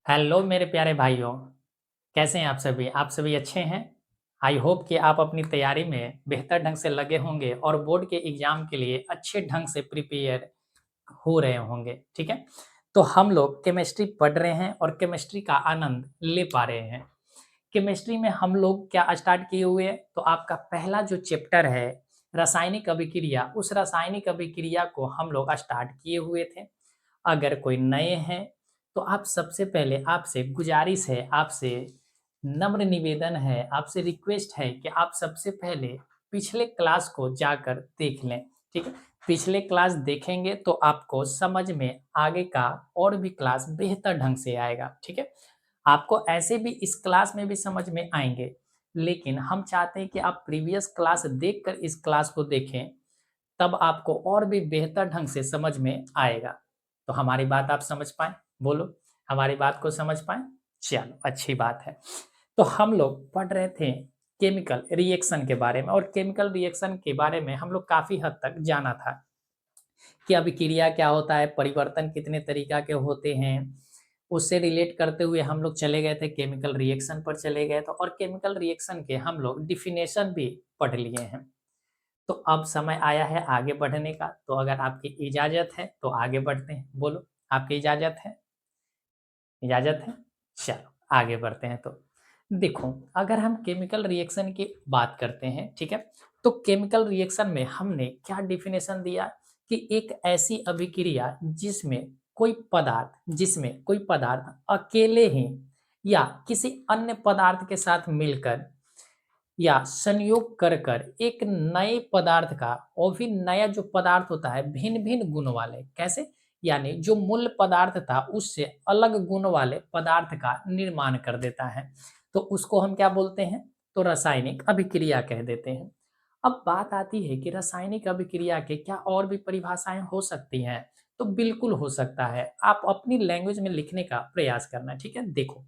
Hello मेरे प्यारे भाइयों, कैसे हैं आप सभी? आप सभी अच्छे हैं? आई होप कि आप अपनी तैयारी में बेहतर ढंग से लगे होंगे और बोर्ड के एग्ज़ाम के लिए अच्छे ढंग से प्रिपेयर हो रहे होंगे, ठीक है? तो हम लोग केमिस्ट्री पढ़ रहे हैं और केमिस्ट्री का आनंद ले पा रहे हैं। केमिस्ट्री में हम लोग क्या स्टार्ट किए हुए हैं, तो आपका पहला जो चैप्टर है रासायनिक अभिक्रिया, उस रासायनिक अभिक्रिया को हम लोग स्टार्ट किए हुए थे। अगर कोई नए हैं तो आप सबसे पहले आपसे गुजारिश है, आपसे नम्र निवेदन है, आपसे रिक्वेस्ट है कि आप सबसे पहले पिछले क्लास को जाकर देख लें, ठीक है? पिछले क्लास देखेंगे तो आपको समझ में आगे का और भी क्लास बेहतर ढंग से आएगा, ठीक है? आपको ऐसे भी इस क्लास में भी समझ में आएँगे, लेकिन हम चाहते हैं कि आप प्रीवियस क्लास देखकर इस क्लास को देखें, तब आपको और भी बेहतर ढंग से समझ में आएगा। तो हमारी बात आप समझ पाएँ? बोलो, हमारी बात को समझ पाएँ? चलो, अच्छी बात है। तो हम लोग पढ़ रहे थे केमिकल रिएक्शन के बारे में और केमिकल रिएक्शन के बारे में हम लोग काफ़ी हद तक जाना था कि अभिक्रिया क्या होता है, परिवर्तन कितने तरीका के होते हैं। उससे रिलेट करते हुए हम लोग चले गए थे केमिकल रिएक्शन पर चले गए थे और केमिकल रिएक्शन के हम लोग डेफिनेशन भी पढ़ लिए हैं। तो अब समय आया है आगे बढ़ने का, तो अगर आपकी इजाज़त है तो आगे बढ़ते हैं। बोलो, आपकी इजाज़त है? इजाज़त है? चलो, आगे बढ़ते हैं तो। देखो, अगर हम केमिकल रिएक्शन की बात करते हैं, ठीक है? तो केमिकल रिएक्शन में हमने क्या डेफिनेशन दिया कि एक ऐसी अभिक्रिया जिसमें कोई पदार्थ अकेले ही या किसी अन्य पदार्थ के साथ मिलकर या संयोग कर कर एक नए पदार्थ का, और भी नया जो पदार्थ होता है भिन्न-भिन्न गुण वाले, कैसे? यानी जो मूल पदार्थ था उससे अलग गुण वाले पदार्थ का निर्माण कर देता है। तो उसको हम क्या बोलते हैं? तो रासायनिक अभिक्रिया कह देते हैं। अब बात आती है कि रासायनिक अभिक्रिया के क्या और भी परिभाषाएँ हो सकती हैं? तो बिल्कुल हो सकता है। आप अपनी लैंग्वेज में लिखने का प्रयास करना, ठीक है? देखो,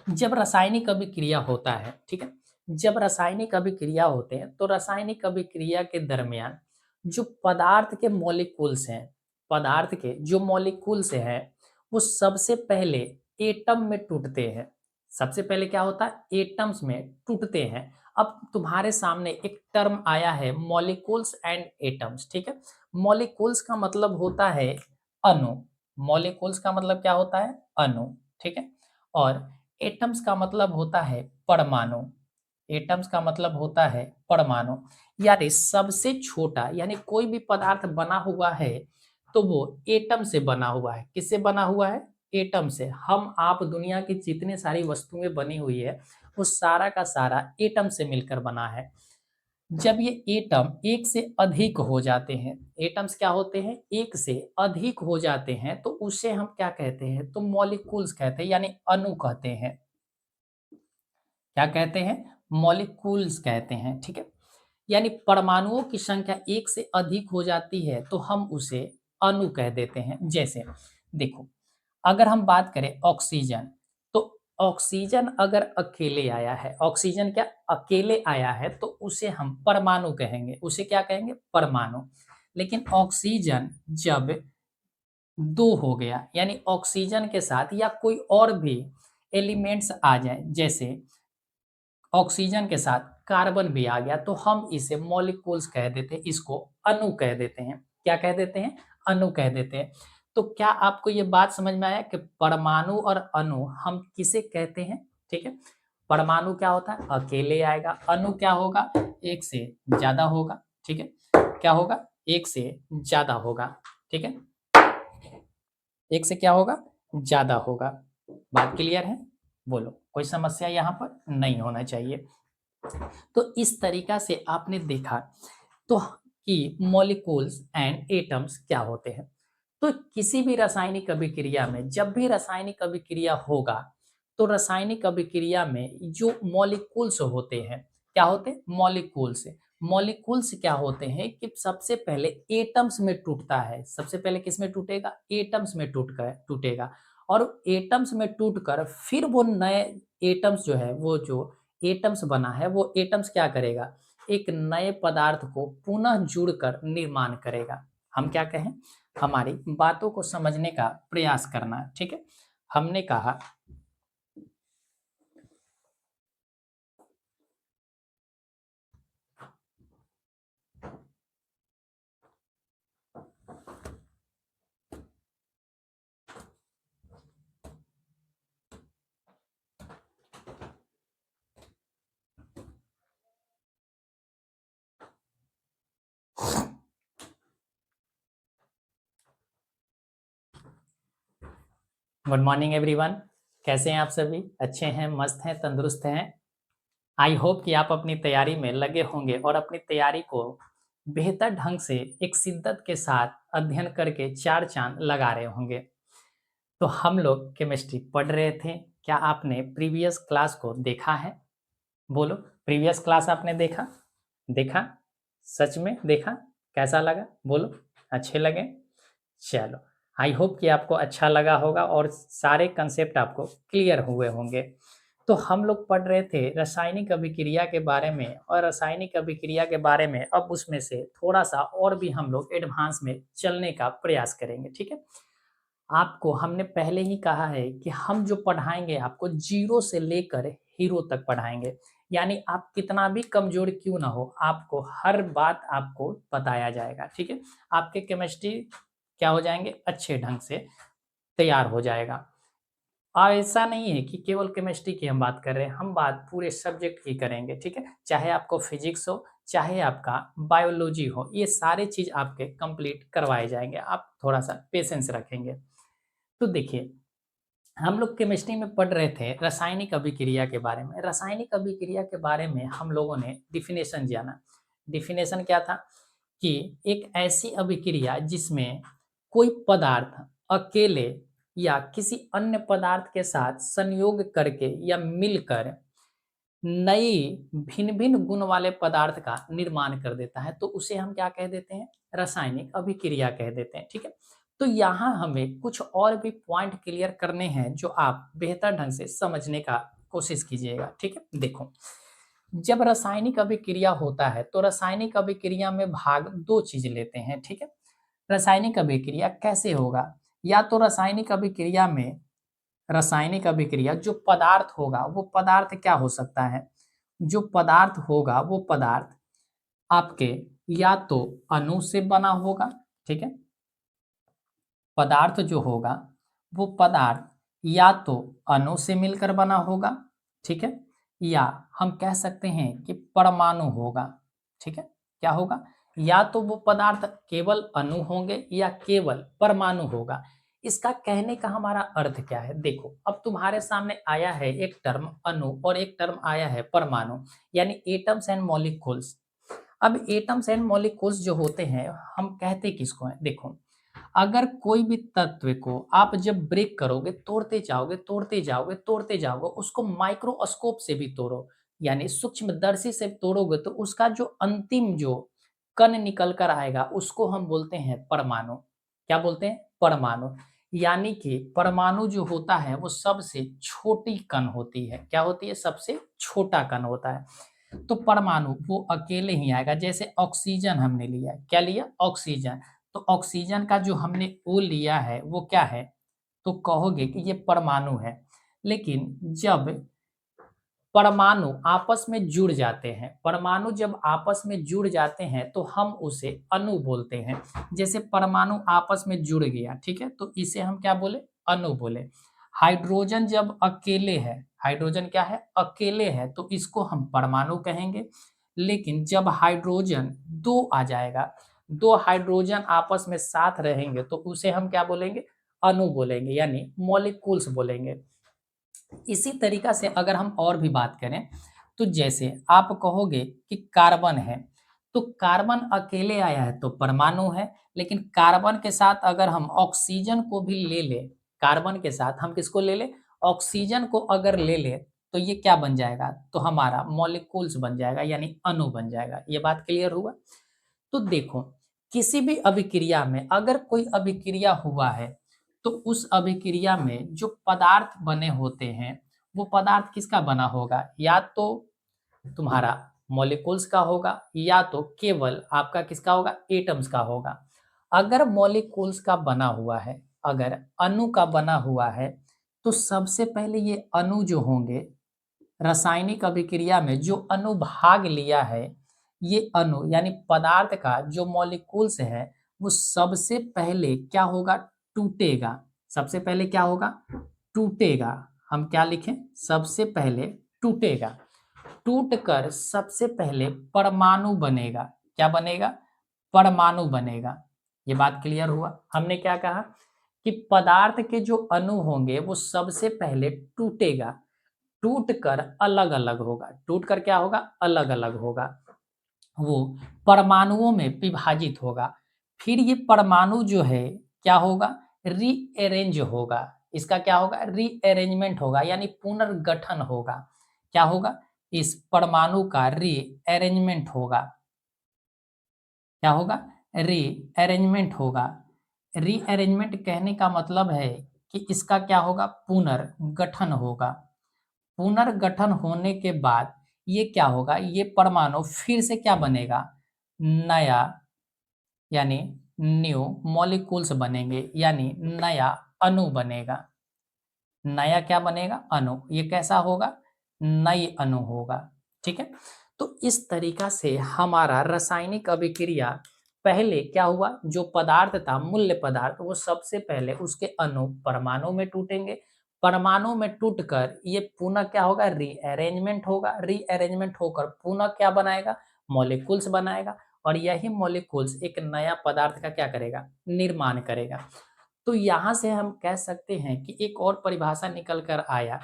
जब रासायनिक अभिक्रिया होता है, ठीक है? जब रासायनिक अभिक्रिया होते हैं, तो रासायनिक अभिक्रिया के दरमियान जो पदार्थ के जो मॉलिक्यूल्स हैं, वो सबसे पहले एटम में टूटते हैं। सबसे पहले क्या होता है? एटम्स में टूटते हैं। अब तुम्हारे सामने एक टर्म आया है मॉलिक्यूल्स एंड एटम्स, ठीक है? मॉलिक्यूल्स का मतलब होता है अणु। मॉलिक्यूल्स का मतलब क्या होता है? अणु, ठीक है? और एटम्स का मतलब होता है परमाणु। एटम्स का मतलब होता है परमाणु। यानी सबसे छोटा, यानी कोई भी पदार्थ बना हुआ है तो वो एटम से बना हुआ है। किससे बना हुआ है? एटम से। हम आप दुनिया की जितनी सारी वस्तुएं बनी हुई है वो सारा का सारा एटम से मिलकर बना है। जब ये एटम एक से अधिक हो जाते हैं, एटम्स क्या होते हैं? एक से अधिक हो जाते हैं, तो उसे हम क्या कहते हैं? तो मॉलिक्यूल्स कहते हैं, यानी अणु कहते हैं। क्या कहते हैं? मॉलिक्यूल्स कहते हैं, ठीक है? यानी परमाणुओं की संख्या एक से अधिक हो जाती है तो हम उसे अणु कह देते हैं। जैसे देखो, अगर हम बात करें ऑक्सीजन, तो ऑक्सीजन अगर अकेले आया है, ऑक्सीजन क्या अकेले आया है, तो उसे हम परमाणु कहेंगे। उसे क्या कहेंगे? परमाणु। लेकिन ऑक्सीजन जब 2 हो गया, यानी ऑक्सीजन के साथ या कोई और भी एलिमेंट्स आ जाए, जैसे ऑक्सीजन के साथ कार्बन भी आ गया, तो हम इसे मॉलिक्यूल्स कह देते हैं, इसको अणु कह देते हैं। क्या कह देते हैं? अणु कह देते हैं। तो क्या आपको ये बात समझ में आया कि परमाणु और अणु हम किसे कहते हैं? ठीक है? परमाणु क्या होता है? अकेले आएगा। अणु क्या होगा? एक से ज़्यादा होगा। ठीक है? क्या होगा? एक से ज़्यादा होगा। ठीक है? एक से क्या होगा? ज़्यादा होगा। बात क्लियर है? बोलो, कोई समस्या यहाँ पर नहीं होना चाहिए। तो इस तरीका से आपने देखा तो कि मॉलिक्यूल्स एंड एटम्स क्या होते हैं। तो किसी भी रासायनिक अभिक्रिया में, जब भी रासायनिक अभिक्रिया होगा, तो रासायनिक अभिक्रिया में जो मॉलिक्यूल्स होते हैं, क्या होते हैं? मॉलिक्यूल्स। मॉलिक्यूल्स क्या होते हैं कि सबसे पहले एटम्स में टूटता है। सबसे पहले किस में टूटेगा? एटम्स में टूटेगा और एटम्स में टूटकर फिर वो नए एटम्स जो है, वो जो एटम्स बना है, वो एटम्स क्या करेगा? एक नए पदार्थ को पुनः जुड़कर निर्माण करेगा। हम क्या कहें? हमारी बातों को समझने का प्रयास करना, ठीक है? हमने कहा गुड मॉर्निंग एवरीवन। कैसे हैं आप सभी? अच्छे हैं, मस्त हैं, तंदुरुस्त हैं? आई होप कि आप अपनी तैयारी में लगे होंगे और अपनी तैयारी को बेहतर ढंग से एक शिद्दत के साथ अध्ययन करके चार चांद लगा रहे होंगे। तो हम लोग केमिस्ट्री पढ़ रहे थे। क्या आपने प्रीवियस क्लास को देखा है? बोलो, प्रीवियस क्लास आपने देखा? देखा? सच में देखा? कैसा लगा? बोलो, अच्छे लगे? चलो, आई होप कि आपको अच्छा लगा होगा और सारे कंसेप्ट आपको क्लियर हुए होंगे। तो हम लोग पढ़ रहे थे रासायनिक अभिक्रिया के बारे में, और रासायनिक अभिक्रिया के बारे में अब उसमें से थोड़ा-सा और भी हम लोग एडवांस में चलने का प्रयास करेंगे, ठीक है? आपको हमने पहले ही कहा है कि हम जो पढ़ाएँगे आपको ज़ीरो से लेकर हीरो तक पढ़ाएँगे। यानी आप कितना भी कमज़ोर क्यों ना हो, आपको हर बात आपको बताया जाएगा, ठीक है? आपके केमिस्ट्री क्या हो जाएँगे? अच्छे ढंग से तैयार हो जाएगा। ऐसा नहीं है कि केवल केमिस्ट्री की हम बात कर रहे हैं, हम बात पूरे सब्जेक्ट की करेंगे, ठीक है? चाहे आपको फिज़िक्स हो, चाहे आपका बायोलॉजी हो, ये सारे चीज़ आपके कंप्लीट करवाए जाएँगे, आप थोड़ा-सा पेशेंस रखेंगे। तो देखिए, हम लोग केमिस्ट्री में पढ़ रहे थे रासायनिक अभिक्रिया के बारे में। रासायनिक अभिक्रिया के बारे में हम लोगों ने डेफिनेशन जाना। डेफिनेशन क्या था? कि एक ऐसी अभिक्रिया जिसमें कोई पदार्थ अकेले या किसी अन्य पदार्थ के साथ संयोग करके या मिलकर नई भिन्न-भिन्न गुण वाले पदार्थ का निर्माण कर देता है, तो उसे हम क्या कह देते हैं? रासायनिक अभिक्रिया कह देते हैं, ठीक है? तो यहाँ हमें कुछ और भी पॉइंट क्लियर करने हैं जो आप बेहतर ढंग से समझने का कोशिश कीजिएगा, ठीक है? देखो, जब रासायनिक अभिक्रिया होता है, तो रासायनिक अभिक्रिया में भाग 2 चीज़ लेते हैं, ठीक है? रासायनिक अभिक्रिया कैसे होगा? या तो रासायनिक अभिक्रिया जो पदार्थ होगा, वो पदार्थ क्या हो सकता है? जो पदार्थ होगा, वो पदार्थ आपके या तो अणु से बना होगा, ठीक है? पदार्थ जो होगा, वो पदार्थ या तो अणु से मिलकर बना होगा, ठीक है? या हम कह सकते हैं कि परमाणु होगा, ठीक है? क्या होगा? या तो वो पदार्थ केवल अणु होंगे या केवल परमाणु होगा। इसका कहने का हमारा अर्थ क्या है? देखो, अब तुम्हारे सामने आया है एक टर्म अणु और एक टर्म आया है परमाणु, यानी एटम्स एंड मॉलिक्यूल्स। अब एटम्स एंड मॉलिक्यूल्स जो होते हैं, हम कहते किसको हैं? देखो, अगर कोई भी तत्व को आप जब ब्रेक करोगे, तोड़ते जाओगे, तोड़ते जाओगे, तोड़ते जाओगे, उसको माइक्रोस्कोप से भी तोड़ो, यानी सूक्ष्मदर्शी से तोड़ोगे, तो उसका जो अंतिम जो कण निकल कर आएगा, उसको हम बोलते हैं परमाणु। क्या बोलते हैं? परमाणु। यानी कि परमाणु जो होता है, वो सबसे छोटी कण होती है। क्या होती है? सबसे छोटा कण होता है। तो परमाणु वो अकेले ही आएगा। जैसे ऑक्सीजन हमने लिया, क्या लिया? ऑक्सीजन। तो ऑक्सीजन का जो हमने ओ लिया है, वो क्या है? तो कहोगे कि ये परमाणु है। लेकिन जब परमाणु आपस में जुड़ जाते हैं, परमाणु जब आपस में जुड़ जाते हैं, तो हम उसे अणु बोलते हैं। जैसे परमाणु आपस में जुड़ गया, ठीक है? तो इसे हम क्या बोले? अणु बोले। हाइड्रोजन जब अकेले है, हाइड्रोजन क्या है? अकेले है, तो इसको हम परमाणु कहेंगे। लेकिन जब हाइड्रोजन 2 आ जाएगा, 2 हाइड्रोजन आपस में साथ रहेंगे, तो उसे हम क्या बोलेंगे? अणु बोलेंगे, यानी मॉलिक्यूल्स बोलेंगे। इसी तरीका से अगर हम और भी बात करें, तो जैसे आप कहोगे कि कार्बन है, तो कार्बन अकेले आया है तो परमाणु है, लेकिन कार्बन के साथ अगर हम ऑक्सीजन को भी ले लें, कार्बन के साथ हम किसको ले लें? ऑक्सीजन को अगर ले लें, तो ये क्या बन जाएगा? तो हमारा मॉलिक्यूल्स बन जाएगा, यानी अणु बन जाएगा। ये बात क्लियर हुआ? तो देखो, किसी भी अभिक्रिया में अगर कोई अभिक्रिया हुआ है, तो उस अभिक्रिया में जो पदार्थ बने होते हैं, वो पदार्थ किसका बना होगा? या तो तुम्हारा मॉलिक्यूल्स का होगा, या तो केवल आपका किसका होगा? एटम्स का होगा। अगर मॉलिक्यूल्स का बना हुआ है, अगर अणु का बना हुआ है, तो सबसे पहले ये अणु जो होंगे, रासायनिक अभिक्रिया में जो अणु भाग लिया है, ये अणु यानी पदार्थ का जो मॉलिक्यूल्स है, वो सबसे पहले क्या होगा? टूटेगा। सबसे पहले क्या होगा? टूटेगा। हम क्या लिखें? सबसे पहले टूटेगा। टूटकर सबसे पहले परमाणु बनेगा। क्या बनेगा? परमाणु बनेगा। ये बात क्लियर हुआ? हमने क्या कहा कि पदार्थ के जो अणु होंगे वो सबसे पहले टूटेगा, टूटकर अलग-अलग होगा। टूटकर क्या होगा? अलग-अलग होगा। वो परमाणुओं में विभाजित होगा। फिर ये परमाणु जो है क्या होगा? रीअरेंज होगा। इसका क्या होगा? रीअरेंजमेंट होगा यानी पुनर्गठन होगा। क्या होगा? इस परमाणु का रीअरेंजमेंट होगा। क्या होगा? रीअरेंजमेंट होगा। रीअरेंजमेंट कहने का मतलब है कि इसका क्या होगा? पुनर्गठन होगा। पुनर्गठन होने के बाद ये क्या होगा? ये परमाणु फिर से क्या बनेगा? नया यानी न्यू मॉलिक्यूल्स बनेंगे यानी नया अणु बनेगा। नया क्या बनेगा? अणु। ये कैसा होगा? नई अणु होगा। ठीक है? तो इस तरीका से हमारा रासायनिक अभिक्रिया पहले क्या हुआ? जो पदार्थ था, मूल्य पदार्थ, वो सबसे पहले उसके अणु परमाणु में टूटेंगे। परमाणु में टूटकर ये पुनः क्या होगा? रीअरेंजमेंट होगा। रीअरेंजमेंट होकर पुनः क्या बनाएगा? मॉलिक्यूल्स बनाएगा और यही मॉलिक्यूल्स एक नया पदार्थ का क्या करेगा? निर्माण करेगा। तो यहाँ से हम कह सकते हैं कि एक और परिभाषा निकल कर आया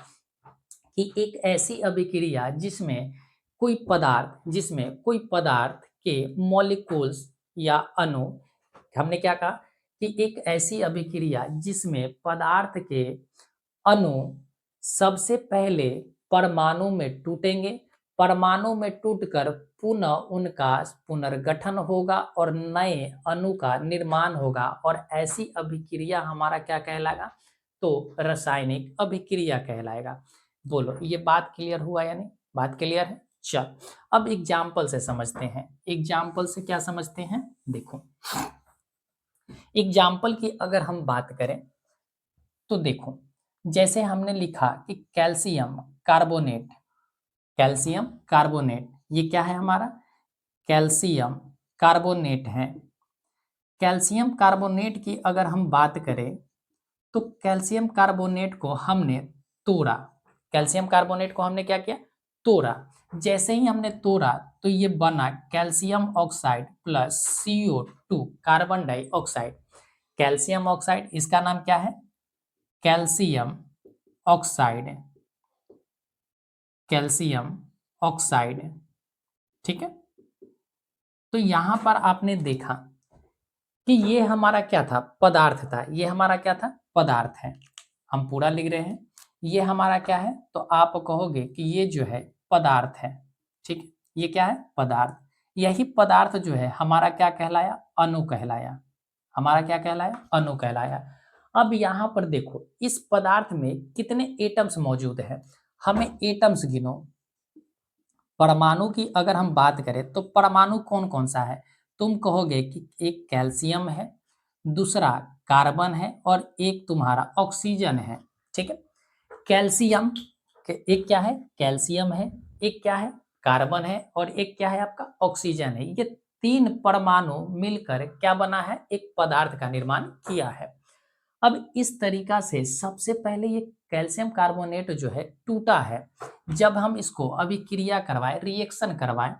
कि एक ऐसी अभिक्रिया जिसमें कोई पदार्थ के मॉलिक्यूल्स या अणु, हमने क्या कहा कि एक ऐसी अभिक्रिया जिसमें पदार्थ के अणु सबसे पहले परमाणु में टूटेंगे, परमाणु में टूटकर पुनः उनका पुनर्गठन होगा और नए अणु का निर्माण होगा और ऐसी अभिक्रिया हमारा क्या कहलाएगा? तो रासायनिक अभिक्रिया कहलाएगा। बोलो, ये बात क्लियर हुआ या नहीं? बात क्लियर है? चल, अब एग्जाम्पल से समझते हैं। एग्जाम्पल से क्या समझते हैं? देखो, एग्जाम्पल की अगर हम बात करें तो देखो, जैसे हमने लिखा कि कैल्शियम कार्बोनेट, कैल्शियम कार्बोनेट, ये क्या है हमारा? कैल्शियम कार्बोनेट है। कैल्शियम कार्बोनेट की अगर हम बात करें तो कैल्शियम कार्बोनेट को हमने तोड़ा। कैल्शियम कार्बोनेट को हमने क्या किया? तोड़ा। जैसे ही हमने तोड़ा तो ये बना calcium oxide plus CO2 carbon dioxide. Calcium oxide, इसका नाम क्या है? Calcium oxide. Calcium oxide. ठीक है? तो यहां पर आपने देखा कि ये हमारा क्या था? पदार्थ था। ये हमारा क्या था? पदार्थ है। हम पूरा लिख रहे हैं। ये हमारा क्या है? तो आप कहोगे कि ये जो है पदार्थ है। ठीक है? ये क्या है? पदार्थ। यही पदार्थ जो है हमारा क्या कहलाया? अणु कहलाया। हमारा क्या कहलाया? अणु कहलाया। अब यहाँ पर देखो, इस पदार्थ में कितने एटम्स मौजूद हैं? हमें एटम्स गिनो। परमाणु की अगर हम बात करें तो परमाणु कौन-कौन सा है? तुम कहोगे कि एक कैल्शियम है, दूसरा कार्बन है और एक तुम्हारा ऑक्सीजन है। ठीक है? कैल्शियम एक क्या है? कैल्शियम है, एक क्या है? कार्बन है और एक क्या है आपका? ऑक्सीजन है। ये 3 परमाणु मिलकर क्या बना है? एक पदार्थ का निर्माण किया है। अब इस तरीका से सबसे पहले ये कैल्शियम कार्बोनेट जो है टूटा है। जब हम इसको अभिक्रिया करवाएँ, रिएक्शन करवाएँ,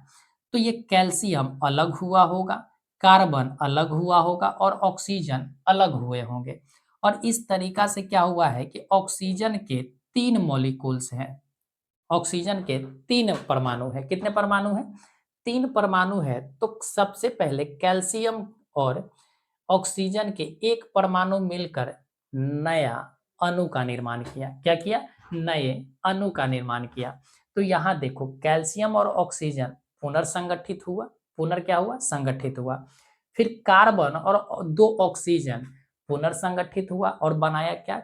तो ये कैल्शियम अलग हुआ होगा, कार्बन अलग हुआ होगा और ऑक्सीजन अलग हुए होंगे। और इस तरीका से क्या हुआ है कि ऑक्सीजन के 3 मॉलिक्यूल्स हैं। ऑक्सीजन के 3 परमाणु हैं। कितने परमाणु हैं? 3 परमाणु है। तो सबसे पहले कैल्शियम और ऑक्सीजन के एक परमाणु मिलकर नया अणु का निर्माण किया। क्या किया? नए अणु का निर्माण किया। तो यहाँ देखो, कैल्शियम और ऑक्सीजन पुनर्संगठित हुआ। पुनर्क्या हुआ? संगठित हुआ। फिर कार्बन और 2 ऑक्सीजन पुनर्संगठित हुआ और बनाया क्या?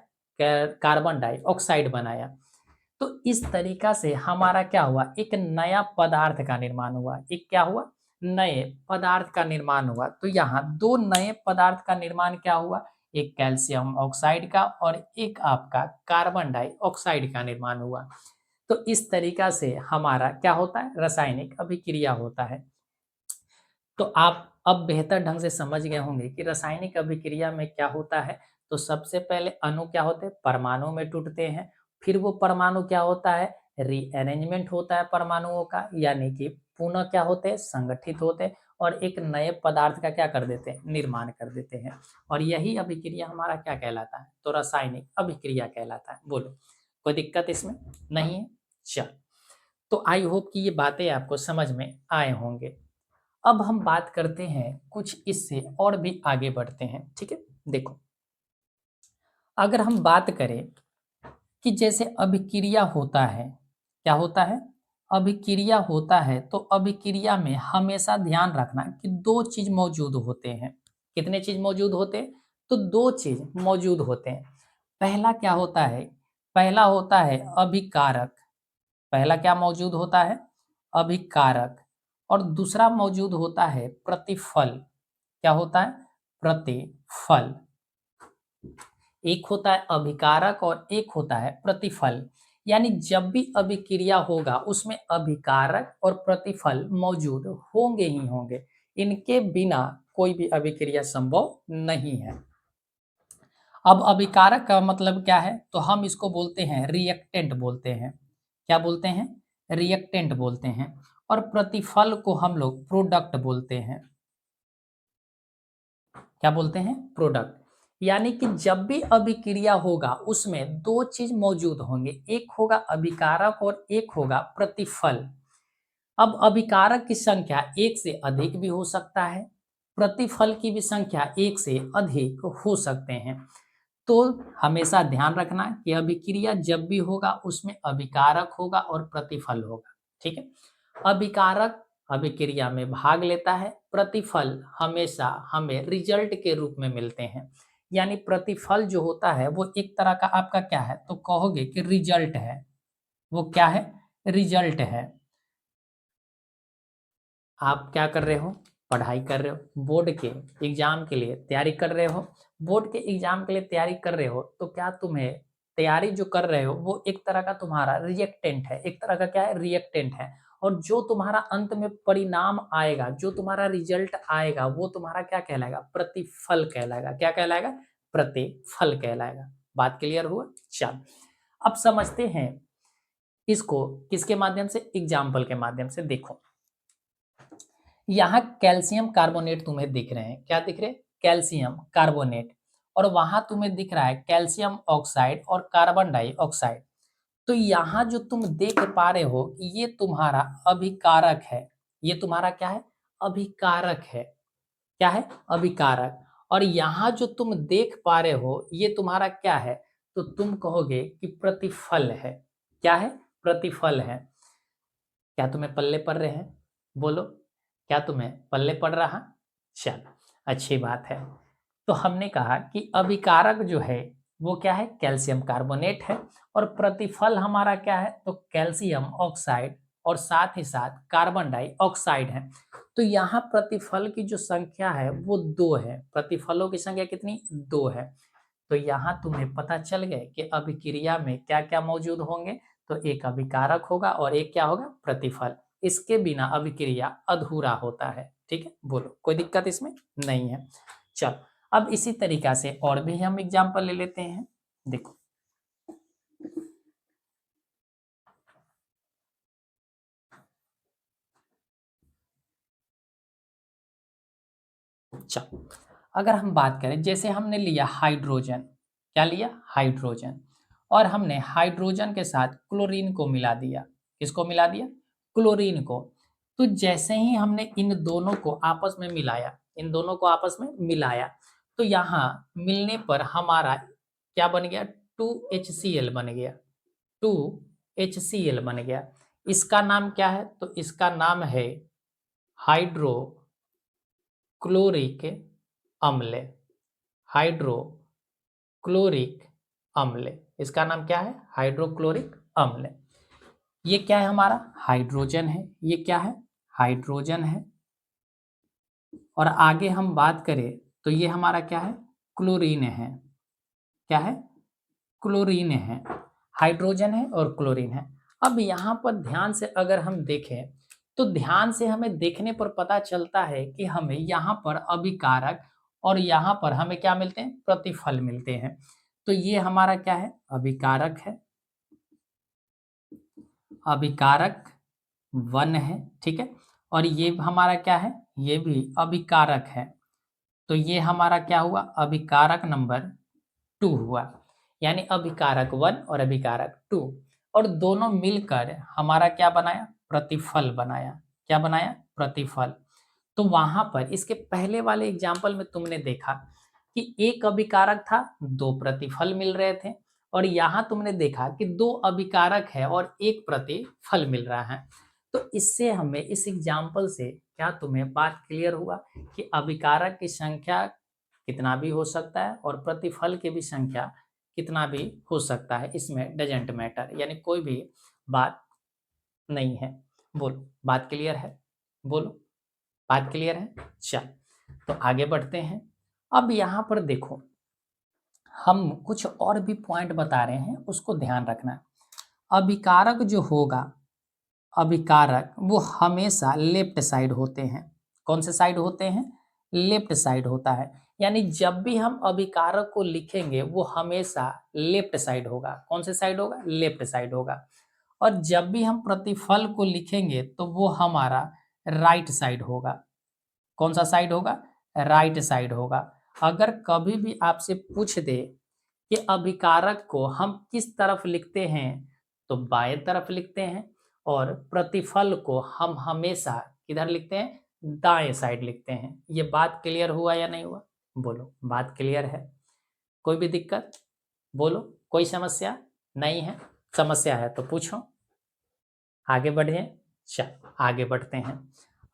कार्बन डाइऑक्साइड बनाया। तो इस तरीका से हमारा क्या हुआ? एक नया पदार्थ का निर्माण हुआ। एक क्या हुआ? नए पदार्थ का निर्माण हुआ। तो यहाँ 2 नए पदार्थ का निर्माण क्या हुआ? एक कैल्शियम ऑक्साइड का और एक आपका कार्बन डाइऑक्साइड का निर्माण हुआ। तो इस तरीका से हमारा क्या होता है, रासायनिक अभिक्रिया होता है। तो आप अब बेहतर ढंग से समझ गए होंगे कि रासायनिक अभिक्रिया में क्या होता है। तो सबसे पहले अणु क्या होते हैं, परमाणु में टूटते हैं। फिर वो परमाणु क्या होता है, रीअरेंजमेंट होता है परमाणुओं का, यानी कि पुनः क्या होते हैं, संगठित होते हैं और एक नए पदार्थ का क्या कर देते हैं, निर्माण कर देते हैं। और यही अभिक्रिया हमारा क्या कहलाता है, तो रासायनिक अभिक्रिया कहलाता है। बोलो कोई दिक्कत इसमें नहीं है। चल, तो आई होप कि ये बातें आपको समझ में आए होंगे। अब हम बात करते हैं कुछ इससे और भी आगे बढ़ते हैं, ठीक है। देखो, अगर हम बात करें कि जैसे अभिक्रिया होता है, क्या होता है, अभिक्रिया होता है, तो अभिक्रिया में हमेशा ध्यान रखना कि दो चीज मौजूद होते हैं। कितने चीज मौजूद होते हैं, तो दो चीज मौजूद होते हैं। पहला क्या होता है, पहला होता है अभिकारक। पहला क्या मौजूद होता है, अभिकारक। और दूसरा मौजूद होता है प्रतिफल। क्या होता है, प्रतिफल। एक होता है अभिकारक और एक होता है प्रतिफल। यानी जब भी अभिक्रिया होगा उसमें अभिकारक और प्रतिफल मौजूद होंगे ही होंगे। इनके बिना कोई भी अभिक्रिया संभव नहीं है। अब अभिकारक का मतलब क्या है, तो हम इसको बोलते हैं रिएक्टेंट बोलते हैं। क्या बोलते हैं, रिएक्टेंट बोलते हैं। और प्रतिफल को हम लोग प्रोडक्ट बोलते हैं। क्या बोलते हैं, प्रोडक्ट। यानी कि जब भी अभिक्रिया होगा उसमें दो चीज मौजूद होंगे, एक होगा अभिकारक और एक होगा प्रतिफल। अब अभिकारक की संख्या एक से अधिक भी हो सकता है, प्रतिफल की भी संख्या एक से अधिक हो सकते हैं। तो हमेशा ध्यान रखना कि अभिक्रिया जब भी होगा उसमें अभिकारक होगा और प्रतिफल होगा, ठीक है। अभिकारक अभिक्रिया में भाग लेता है, प्रतिफल हमेशा हमें रिजल्ट के रूप में मिलते हैं। यानी प्रतिफल जो होता है वो एक तरह का आपका क्या है, तो कहोगे कि रिजल्ट है। वो क्या है, रिजल्ट है। आप क्या कर रहे हो, पढ़ाई कर रहे हो, बोर्ड के एग्जाम के लिए तैयारी कर रहे हो। बोर्ड के एग्जाम के लिए तैयारी कर रहे हो, तो क्या तुम्हें तैयारी जो कर रहे हो वो एक तरह का तुम्हारा रिएक्टेंट है, एक तरह का क्या है, रिएक्टेंट है। और जो तुम्हारा अंत में परिणाम आएगा, जो तुम्हारा रिजल्ट आएगा, वो तुम्हारा क्या कहलाएगा, प्रतिफल कहलाएगा। क्या कहलाएगा, प्रतिफल कहलाएगा। बात क्लियर हुआ। चल, अब समझते हैं इसको किसके माध्यम से, एग्जाम्पल के माध्यम से। देखो, यहाँ कैल्शियम कार्बोनेट तुम्हें दिख रहे हैं, क्या दिख रहे हैं, कैल्शियम कार्बोनेट। और वहां तुम्हें दिख रहा है कैल्शियम ऑक्साइड और कार्बन डाइऑक्साइड। तो यहाँ जो तुम देख पा रहे हो ये तुम्हारा अभिकारक है। ये तुम्हारा क्या है, अभिकारक है। क्या है, अभिकारक। और यहाँ जो तुम देख पा रहे हो ये तुम्हारा क्या है, तो तुम कहोगे कि प्रतिफल है। क्या है, प्रतिफल है। क्या तुम्हें पल्ले पड़ रहे हैं, बोलो, क्या तुम्हें पल्ले पड़ रहा, चल अच्छी बात है। तो हमने कहा कि अभिकारक जो है वो क्या है, कैल्शियम कार्बोनेट है। और प्रतिफल हमारा क्या है, तो कैल्शियम ऑक्साइड और साथ ही साथ कार्बन डाइऑक्साइड है। तो यहाँ प्रतिफल की जो संख्या है वो दो है। प्रतिफलों की संख्या कितनी, दो है। तो यहाँ तुम्हें पता चल गए कि अभिक्रिया में क्या क्या मौजूद होंगे। तो एक अभिकारक होगा और एक क्या होगा, प्रतिफल। इसके बिना अभिक्रिया अधूरा होता है, ठीक है। बोलो कोई दिक्कत इसमें नहीं है। चल, अब इसी तरीका से और भी हम एग्जांपल ले लेते हैं। देखो, चल, अगर हम बात करें, जैसे हमने लिया हाइड्रोजन। क्या लिया, हाइड्रोजन। और हमने हाइड्रोजन के साथ क्लोरीन को मिला दिया। किसको मिला दिया, क्लोरीन को। तो जैसे ही हमने इन दोनों को आपस में मिलाया, इन दोनों को आपस में मिलाया, तो यहाँ मिलने पर हमारा क्या बन गया, 2HCl बन गया। 2HCl बन गया। इसका नाम क्या है, तो इसका नाम है हाइड्रोक्लोरिक अम्ल। हाइड्रोक्लोरिक अम्ल, इसका नाम क्या है, हाइड्रोक्लोरिक अम्ल। ये क्या है, हमारा हाइड्रोजन है। ये क्या है, हाइड्रोजन है। और आगे हम बात करें तो ये हमारा क्या है, क्लोरीन है। क्या है? क्लोरीन है। हाइड्रोजन है और क्लोरीन है। अब यहाँ पर ध्यान से अगर हम देखें तो ध्यान से हमें देखने पर पता चलता है कि हमें यहाँ पर अभिकारक और यहाँ पर हमें क्या मिलते हैं? प्रतिफल मिलते हैं। तो ये हमारा क्या है? अभिकारक है। अभिकारक 1 है, ठीक है? और ये हमारा क्या है? ये भी अभिकारक है। तो ये हमारा क्या हुआ? अभिकारक नंबर 2 हुआ। यानी अभिकारक 1 और अभिकारक 2 और दोनों मिलकर हमारा क्या बनाया? प्रतिफल बनाया। क्या बनाया? प्रतिफल। तो वहां पर इसके पहले वाले एग्जाम्पल में तुमने देखा कि एक अभिकारक था, 2 प्रतिफल मिल रहे थे और यहाँ तुमने देखा कि 2 अभिकारक है और 1 प्रतिफल मिल रहा है। तो इससे हमें इस एग्जाम्पल से क्या तुम्हें बात क्लियर हुआ कि अभिकारक की संख्या कितना भी हो सकता है और प्रतिफल की भी संख्या कितना भी हो सकता है, इसमें डजेंट मैटर, यानी कोई भी बात नहीं है। बोलो, बात क्लियर है? बोलो, बात क्लियर है? चल, तो आगे बढ़ते हैं। अब यहाँ पर देखो, हम कुछ और भी पॉइंट बता रहे हैं, उसको ध्यान रखना। अभिकारक जो होगा, अभिकारक वो हमेशा लेफ्ट साइड होते हैं। कौन से साइड होते हैं? लेफ्ट साइड होता है। यानी जब भी हम अभिकारक को लिखेंगे वो हमेशा लेफ्ट साइड होगा। कौन से साइड होगा? लेफ्ट साइड होगा। और जब भी हम प्रतिफल को लिखेंगे तो वो हमारा राइट साइड होगा। कौन सा साइड होगा? राइट साइड होगा। अगर कभी भी आपसे पूछ दे कि अभिकारक को हम किस तरफ लिखते हैं, तो बाएं तरफ लिखते हैं और प्रतिफल को हम हमेशा किधर लिखते हैं? दाएं साइड लिखते हैं। ये बात क्लियर हुआ या नहीं हुआ? बोलो, बात क्लियर है? कोई भी दिक्कत? बोलो, कोई समस्या नहीं है? समस्या है तो पूछो, आगे बढ़े। चल, आगे बढ़ते हैं।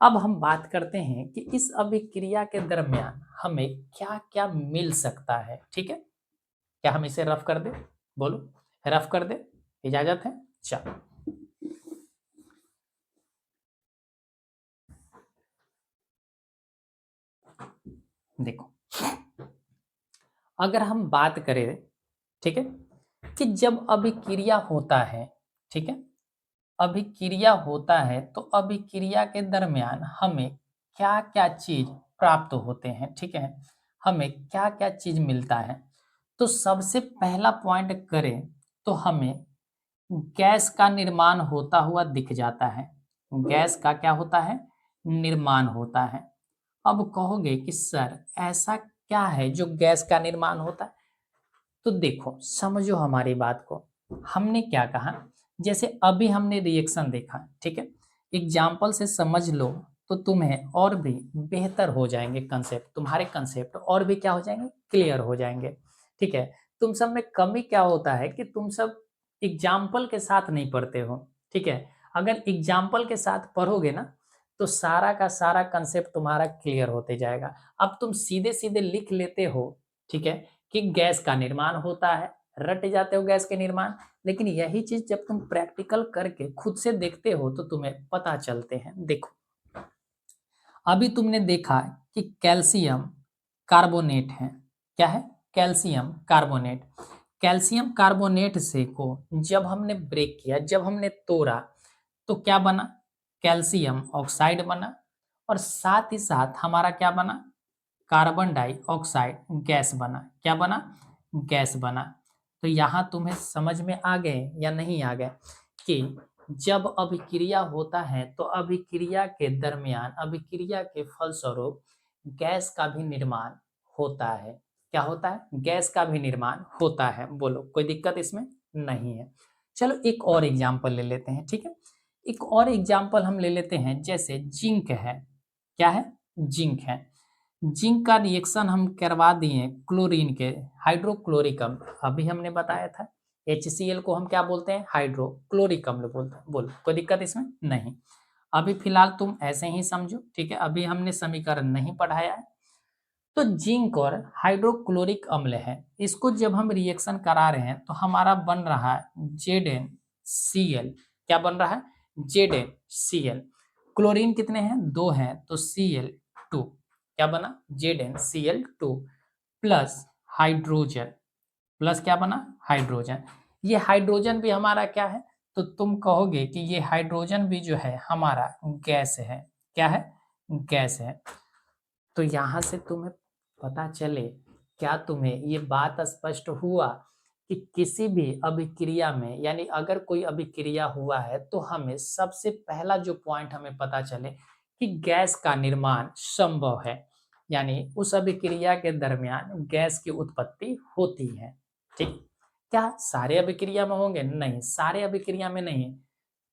अब हम बात करते हैं कि इस अभिक्रिया के दरमियान हमें क्या क्या मिल सकता है। ठीक है, क्या हम इसे रफ कर दे? बोलो, रफ कर दे? इजाजत है? चल, देखो, अगर हम बात करें, ठीक है, कि जब अभिक्रिया होता है, ठीक है, अभिक्रिया होता है तो अभिक्रिया के दरमियान हमें क्या क्या चीज प्राप्त होते हैं, ठीक है, हमें क्या क्या चीज मिलता है। तो सबसे पहला पॉइंट करें तो हमें गैस का निर्माण होता हुआ दिख जाता है। गैस का क्या होता है? निर्माण होता है। अब कहोगे कि सर ऐसा क्या है जो गैस का निर्माण होता है? तो देखो, समझो हमारी बात को। हमने क्या कहा? जैसे अभी हमने रिएक्शन देखा, ठीक है, एग्जाम्पल से समझ लो तो तुम्हें और भी बेहतर हो जाएंगे कंसेप्ट, तुम्हारे कंसेप्ट और भी क्या हो जाएंगे? क्लियर हो जाएंगे। ठीक है, तुम सब में कमी क्या होता है कि तुम सब एग्जाम्पल के साथ नहीं पढ़ते हो। ठीक है, अगर एग्जाम्पल के साथ पढ़ोगे ना तो सारा का सारा कंसेप्ट तुम्हारा क्लियर होते जाएगा। अब तुम सीधे सीधे लिख लेते हो, ठीक है, कि गैस का निर्माण होता है, रट जाते हो गैस के निर्माण। लेकिन यही चीज जब तुम प्रैक्टिकल करके खुद से देखते हो तो तुम्हें पता चलते हैं। देखो, अभी तुमने देखा कि कैल्शियम कार्बोनेट है। क्या है? Calcium carbonate. कैल्शियम कार्बोनेट से को जब हमने ब्रेक किया, जब हमने तोड़ा, तो क्या बना? कैल्शियम ऑक्साइड बना और साथ ही साथ हमारा क्या बना? कार्बन डाइऑक्साइड गैस बना। क्या बना? गैस बना। तो यहाँ तुम्हें समझ में आ गए या नहीं आ गए कि जब अभिक्रिया होता है तो अभिक्रिया के दरमियान, अभिक्रिया के फलस्वरूप गैस का भी निर्माण होता है। क्या होता है? गैस का भी निर्माण होता है। बोलो, कोई दिक्कत इसमें नहीं है? चलो एक और एग्जाम्पल ले लेते हैं, ठीक है, एक और एग्जाम्पल हम ले लेते हैं। जैसे जिंक है। क्या है? जिंक है। जिंक का रिएक्शन हम करवा दिए क्लोरीन के हाइड्रोक्लोरिक अम्ल, अभी हमने बताया था। HCl को हम क्या बोलते हैं? हाइड्रोक्लोरिक अम्ल बोलते हैं। बोलो, कोई दिक्कत इसमें नहीं? अभी फिलहाल तुम ऐसे ही समझो, ठीक है, अभी हमने समीकरण नहीं पढ़ाया है। तो जिंक और हाइड्रोक्लोरिक अम्ल है, इसको जब हम रिएक्शन करा रहे हैं तो हमारा बन रहा है ZnCl। क्या बन रहा है? ZnCl। क्लोरीन कितने हैं? 2 हैं, तो Cl2। क्या बना? ZnCl2 प्लस हाइड्रोजन प्लस क्या बना, हाइड्रोजन। ये हाइड्रोजन भी हमारा क्या है, तो तुम कहोगे कि ये हाइड्रोजन भी जो है हमारा गैस है। क्या है, गैस है। तो यहाँ से तुम्हें पता चले, क्या तुम्हें ये बात स्पष्ट हुआ कि किसी भी अभिक्रिया में, यानी अगर कोई अभिक्रिया हुआ है तो हमें सबसे पहला जो पॉइंट हमें पता चले कि गैस का निर्माण संभव है, यानी उस अभिक्रिया के दरमियान गैस की उत्पत्ति होती है। ठीक, क्या सारे अभिक्रिया में होंगे, नहीं, सारे अभिक्रिया में नहीं,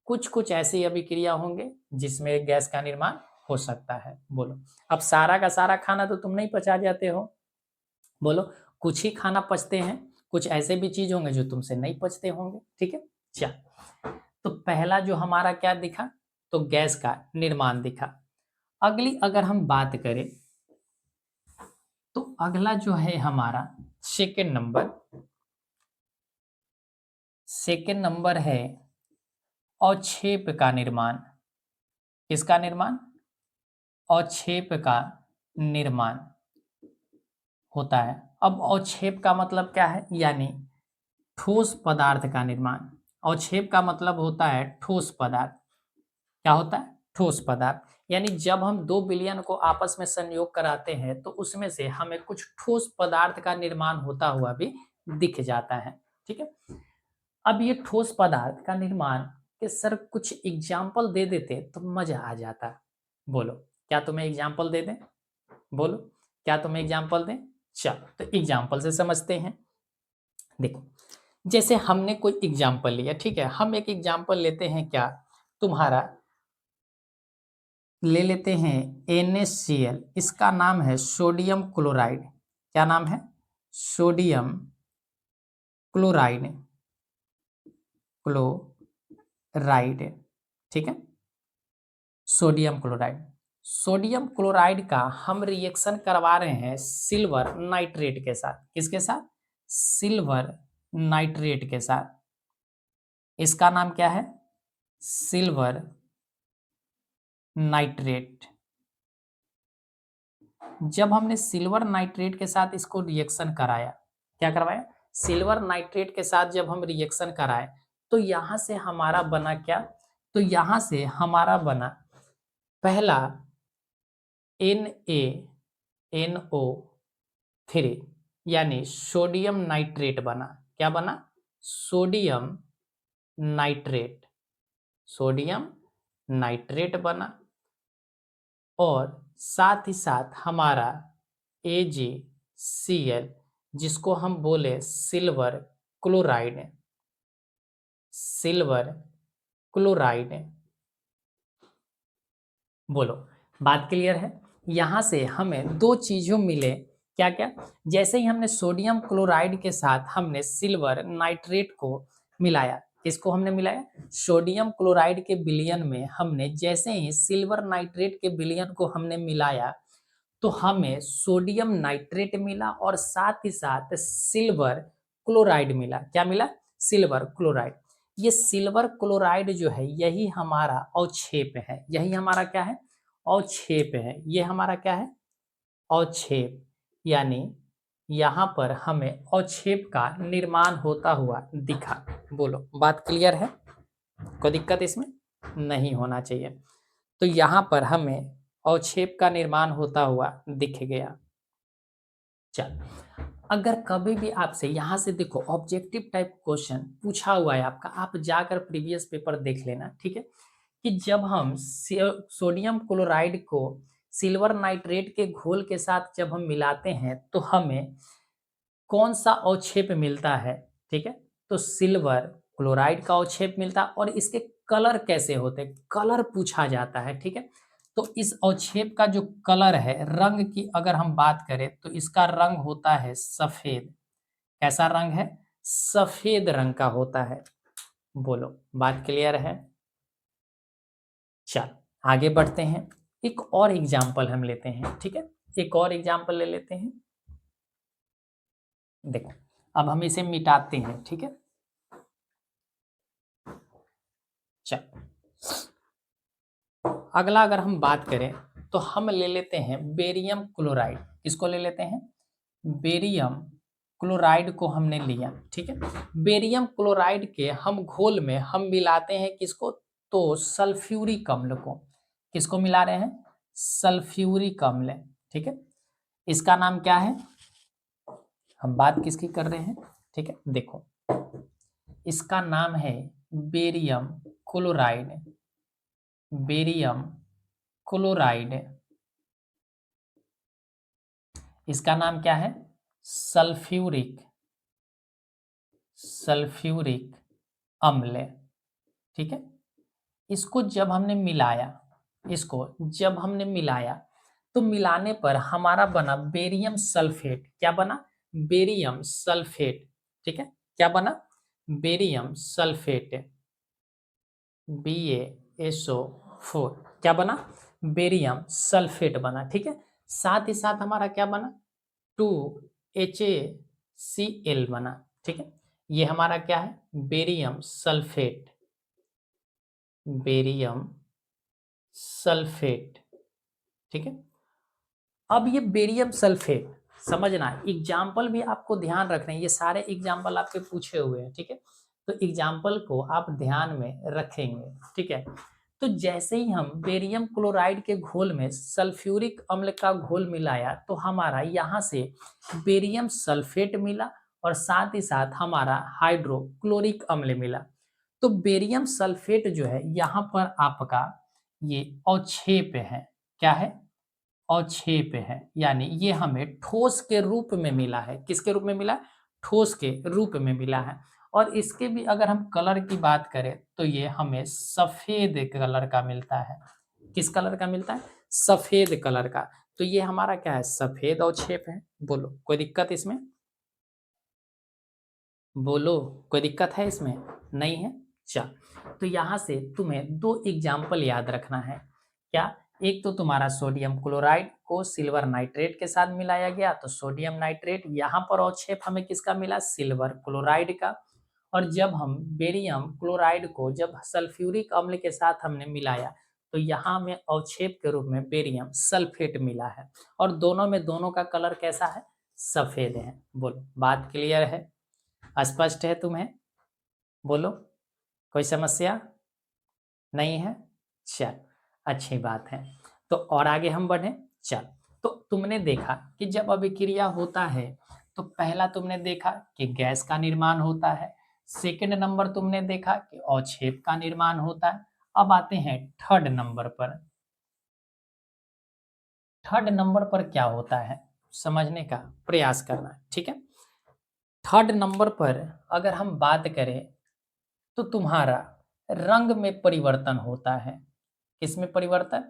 कुछ कुछ ऐसी अभिक्रिया होंगे जिसमें गैस का निर्माण हो सकता है। बोलो, अब सारा का सारा खाना तो तुम नहीं पचा जाते हो, बोलो, कुछ ही खाना पचते हैं, कुछ ऐसे भी चीज होंगे जो तुमसे नहीं पचते होंगे। ठीक है, चल, तो पहला जो हमारा क्या दिखा, तो गैस का निर्माण दिखा। अगली अगर हम बात करें तो अगला जो है हमारा सेकेंड नंबर है अवक्षेप का निर्माण। किसका निर्माण, अवक्षेप का निर्माण होता है। अब अवक्षेप का मतलब क्या है, यानी ठोस पदार्थ का निर्माण। अवक्षेप का मतलब होता है ठोस पदार्थ। क्या होता है, ठोस पदार्थ। यानी जब हम दो विलयन को आपस में संयोग कराते हैं तो उसमें से हमें कुछ ठोस पदार्थ का निर्माण होता हुआ भी दिख जाता है। ठीक है, अब ये ठोस पदार्थ का निर्माण के सर कुछ एग्जाम्पल दे देते तो मजा आ जाता। बोलो, क्या तुम्हें एग्जाम्पल दे दें, बोलो, क्या तुम्हें एग्जाम्पल दें। चलो, तो एग्जाम्पल से समझते हैं। देखो, जैसे हमने कोई एग्जाम्पल लिया, ठीक है, हम एक एग्जाम्पल लेते हैं, क्या तुम्हारा ले लेते हैं NaCl, इसका नाम है सोडियम क्लोराइड। क्या नाम है, सोडियम क्लोराइड, क्लोराइड। ठीक है, सोडियम क्लोराइड। सोडियम क्लोराइड का हम रिएक्शन करवा रहे हैं सिल्वर नाइट्रेट के साथ। किसके साथ, सिल्वर नाइट्रेट के साथ। इसका नाम क्या है, सिल्वर नाइट्रेट। जब हमने सिल्वर नाइट्रेट के साथ इसको रिएक्शन कराया, क्या करवाया, सिल्वर नाइट्रेट के साथ जब हम रिएक्शन कराए तो यहां से हमारा बना क्या, तो यहां से हमारा बना पहला NaNO3, यानी सोडियम नाइट्रेट बना। क्या बना, सोडियम नाइट्रेट, सोडियम नाइट्रेट बना। और साथ ही साथ हमारा AgCl, जिसको हम बोले सिल्वर क्लोराइड, सिल्वर क्लोराइड। बोलो, बात क्लियर है। यहां से हमें दो चीजों मिले, क्या क्या, जैसे ही हमने सोडियम क्लोराइड के साथ हमने सिल्वर नाइट्रेट को मिलाया, किसको हमने मिलाया, सोडियम क्लोराइड के विलयन में हमने जैसे ही सिल्वर नाइट्रेट के विलयन को हमने मिलाया तो हमें सोडियम नाइट्रेट मिला और साथ ही साथ सिल्वर क्लोराइड मिला। क्या मिला, सिल्वर क्लोराइड। ये सिल्वर क्लोराइड जो है यही हमारा अवक्षेप है, यही हमारा क्या है, अवक्षेप है। ये हमारा क्या है, अवक्षेप, यानी यहाँ पर हमें अवक्षेप का निर्माण होता हुआ दिखा। बोलो, बात क्लियर है, कोई दिक्कत इसमें नहीं होना चाहिए। तो यहाँ पर हमें अवक्षेप का निर्माण होता हुआ दिख गया। चल, अगर कभी भी आपसे यहाँ से देखो ऑब्जेक्टिव टाइप क्वेश्चन पूछा हुआ है आपका, आप जाकर प्रीवियस पेपर देख लेना। ठीक है, कि जब हम सोडियम क्लोराइड को सिल्वर नाइट्रेट के घोल के साथ जब हम मिलाते हैं तो हमें कौन सा अवक्षेप मिलता है। ठीक है, तो सिल्वर क्लोराइड का अवक्षेप मिलता है। और इसके कलर कैसे होते हैं, कलर पूछा जाता है। ठीक है, तो इस अवक्षेप का जो कलर है, रंग की अगर हम बात करें तो इसका रंग होता है सफेद। कैसा रंग है, सफेद रंग का होता है। बोलो, बात क्लियर है। चल, आगे बढ़ते हैं, एक और एग्जाम्पल हम लेते हैं। ठीक है, एक और एग्जाम्पल ले लेते हैं। देखो, अब हम इसे मिटाते हैं। ठीक है, चल, अगला अगर हम बात करें तो हम ले लेते हैं बेरियम क्लोराइड। किसको ले लेते हैं, बेरियम क्लोराइड को हमने लिया, ठीक है। बेरियम क्लोराइड के हम घोल में हम मिलाते हैं किसको, तो सल्फ्यूरिक अम्ल को। किसको मिला रहे हैं, सल्फ्यूरिक अम्ल, ठीक है। इसका नाम क्या है, हम बात किसकी कर रहे हैं, ठीक है। देखो इसका नाम है बेरियम क्लोराइड, बेरियम क्लोराइड। इसका नाम क्या है, सल्फ्यूरिक, सल्फ्यूरिक अम्ल, ठीक है। इसको जब हमने मिलाया, इसको जब हमने मिलाया तो मिलाने पर हमारा बना बेरियम सल्फेट। क्या बना, बेरियम सल्फेट, ठीक है। क्या बना, बेरियम सल्फेट, BaSO4। क्या बना, बेरियम सल्फेट बना, ठीक है। साथ ही साथ हमारा क्या बना, 2HaCl बना, ठीक है। ये हमारा क्या है, बेरियम सल्फेट, बेरियम सल्फेट, ठीक है। अब ये बेरियम सल्फेट समझना, एग्जाम्पल भी आपको ध्यान रखना है, ये सारे एग्जाम्पल आपके पूछे हुए हैं, ठीक है। तो एग्जाम्पल को आप ध्यान में रखेंगे, ठीक है। तो जैसे ही हम बेरियम क्लोराइड के घोल में सल्फ्यूरिक अम्ल का घोल मिलाया तो हमारा यहाँ से बेरियम सल्फेट मिला और साथ ही साथ हमारा हाइड्रोक्लोरिक अम्ल मिला। तो बेरियम सल्फेट जो है यहाँ पर आपका ये अवक्षेप है। क्या है, अवक्षेप है, यानी ये हमें ठोस के रूप में मिला है। किसके रूप में मिला है, ठोस के रूप में मिला है। और इसके भी अगर हम कलर की बात करें तो ये हमें सफेद कलर का मिलता है। किस कलर का मिलता है, सफेद कलर का। तो ये हमारा क्या है, सफेद अवक्षेप है। बोलो कोई दिक्कत इसमें, बोलो कोई दिक्कत है इसमें, नहीं है। चल, तो यहाँ से तुम्हें दो एग्जाम्पल याद रखना है। क्या, एक तो तुम्हारा सोडियम क्लोराइड को सिल्वर नाइट्रेट के साथ मिलाया गया, तो सोडियम नाइट्रेट, यहाँ पर अवक्षेप हमें किसका मिला, सिल्वर क्लोराइड का। और जब हम बेरियम क्लोराइड को जब सल्फ्यूरिक अम्ल के साथ हमने मिलाया तो यहाँ में अवक्षेप के रूप में बेरियम सल्फेट मिला है। और दोनों में दोनों का कलर कैसा है, सफेद है। बोलो बात क्लियर है, स्पष्ट है तुम्हें, बोलो कोई समस्या नहीं है। चल, अच्छी बात है। तो और आगे हम बढ़े। चल, तो तुमने देखा कि जब अभिक्रिया होता है तो पहला तुमने देखा कि गैस का निर्माण होता है, सेकंड नंबर तुमने देखा कि अवक्षेप का निर्माण होता है। अब आते हैं थर्ड नंबर पर। थर्ड नंबर पर क्या होता है समझने का प्रयास करना, ठीक है। थर्ड नंबर पर अगर हम बात करें तो तुम्हारा रंग में परिवर्तन होता है। किसमें परिवर्तन,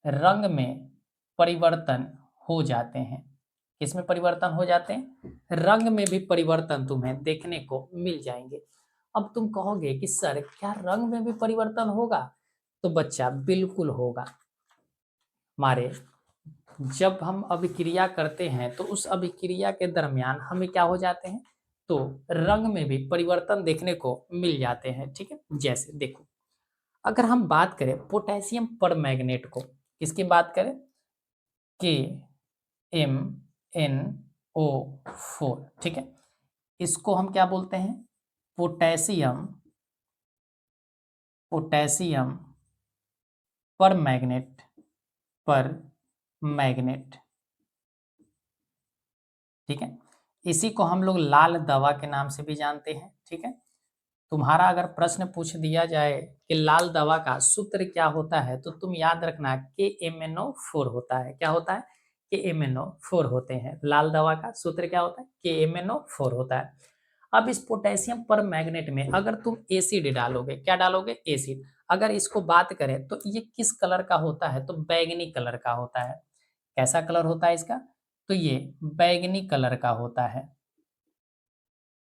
रंग में परिवर्तन हो जाते हैं। किसमें परिवर्तन हो जाते हैं, रंग में भी परिवर्तन तुम्हें देखने को मिल जाएंगे। अब तुम कहोगे कि सर क्या रंग में भी परिवर्तन होगा, तो बच्चा बिल्कुल होगा। हमारे जब हम अभिक्रिया करते हैं तो उस अभिक्रिया के दरमियान हमें क्या हो जाते हैं, तो रंग में भी परिवर्तन देखने को मिल जाते हैं, ठीक है। जैसे देखो, अगर हम बात करें पोटेशियम परमैंगनेट को, किसकी बात करें, KMnO4, ठीक है। इसको हम क्या बोलते हैं, पोटेशियम, पोटेशियम परमैंगनेट, पर मैग्नेट, ठीक है। इसी को हम लोग लाल दवा के नाम से भी जानते हैं, ठीक है। तुम्हारा अगर प्रश्न पूछ दिया जाए कि लाल दवा का सूत्र क्या होता है तो तुम याद रखना KMnO4 होता है। क्या होता है, KMnO4 होते हैं। लाल दवा का सूत्र क्या होता है, KMnO4 होता है। अब इस पोटेशियम पर मैग्नेट में अगर तुम एसिड डालोगे, क्या डालोगे, एसिड, अगर इसको बात करें तो ये किस कलर का होता है, तो बैंगनी कलर का होता है। कैसा कलर होता है इसका, तो ये बैंगनी कलर का होता है,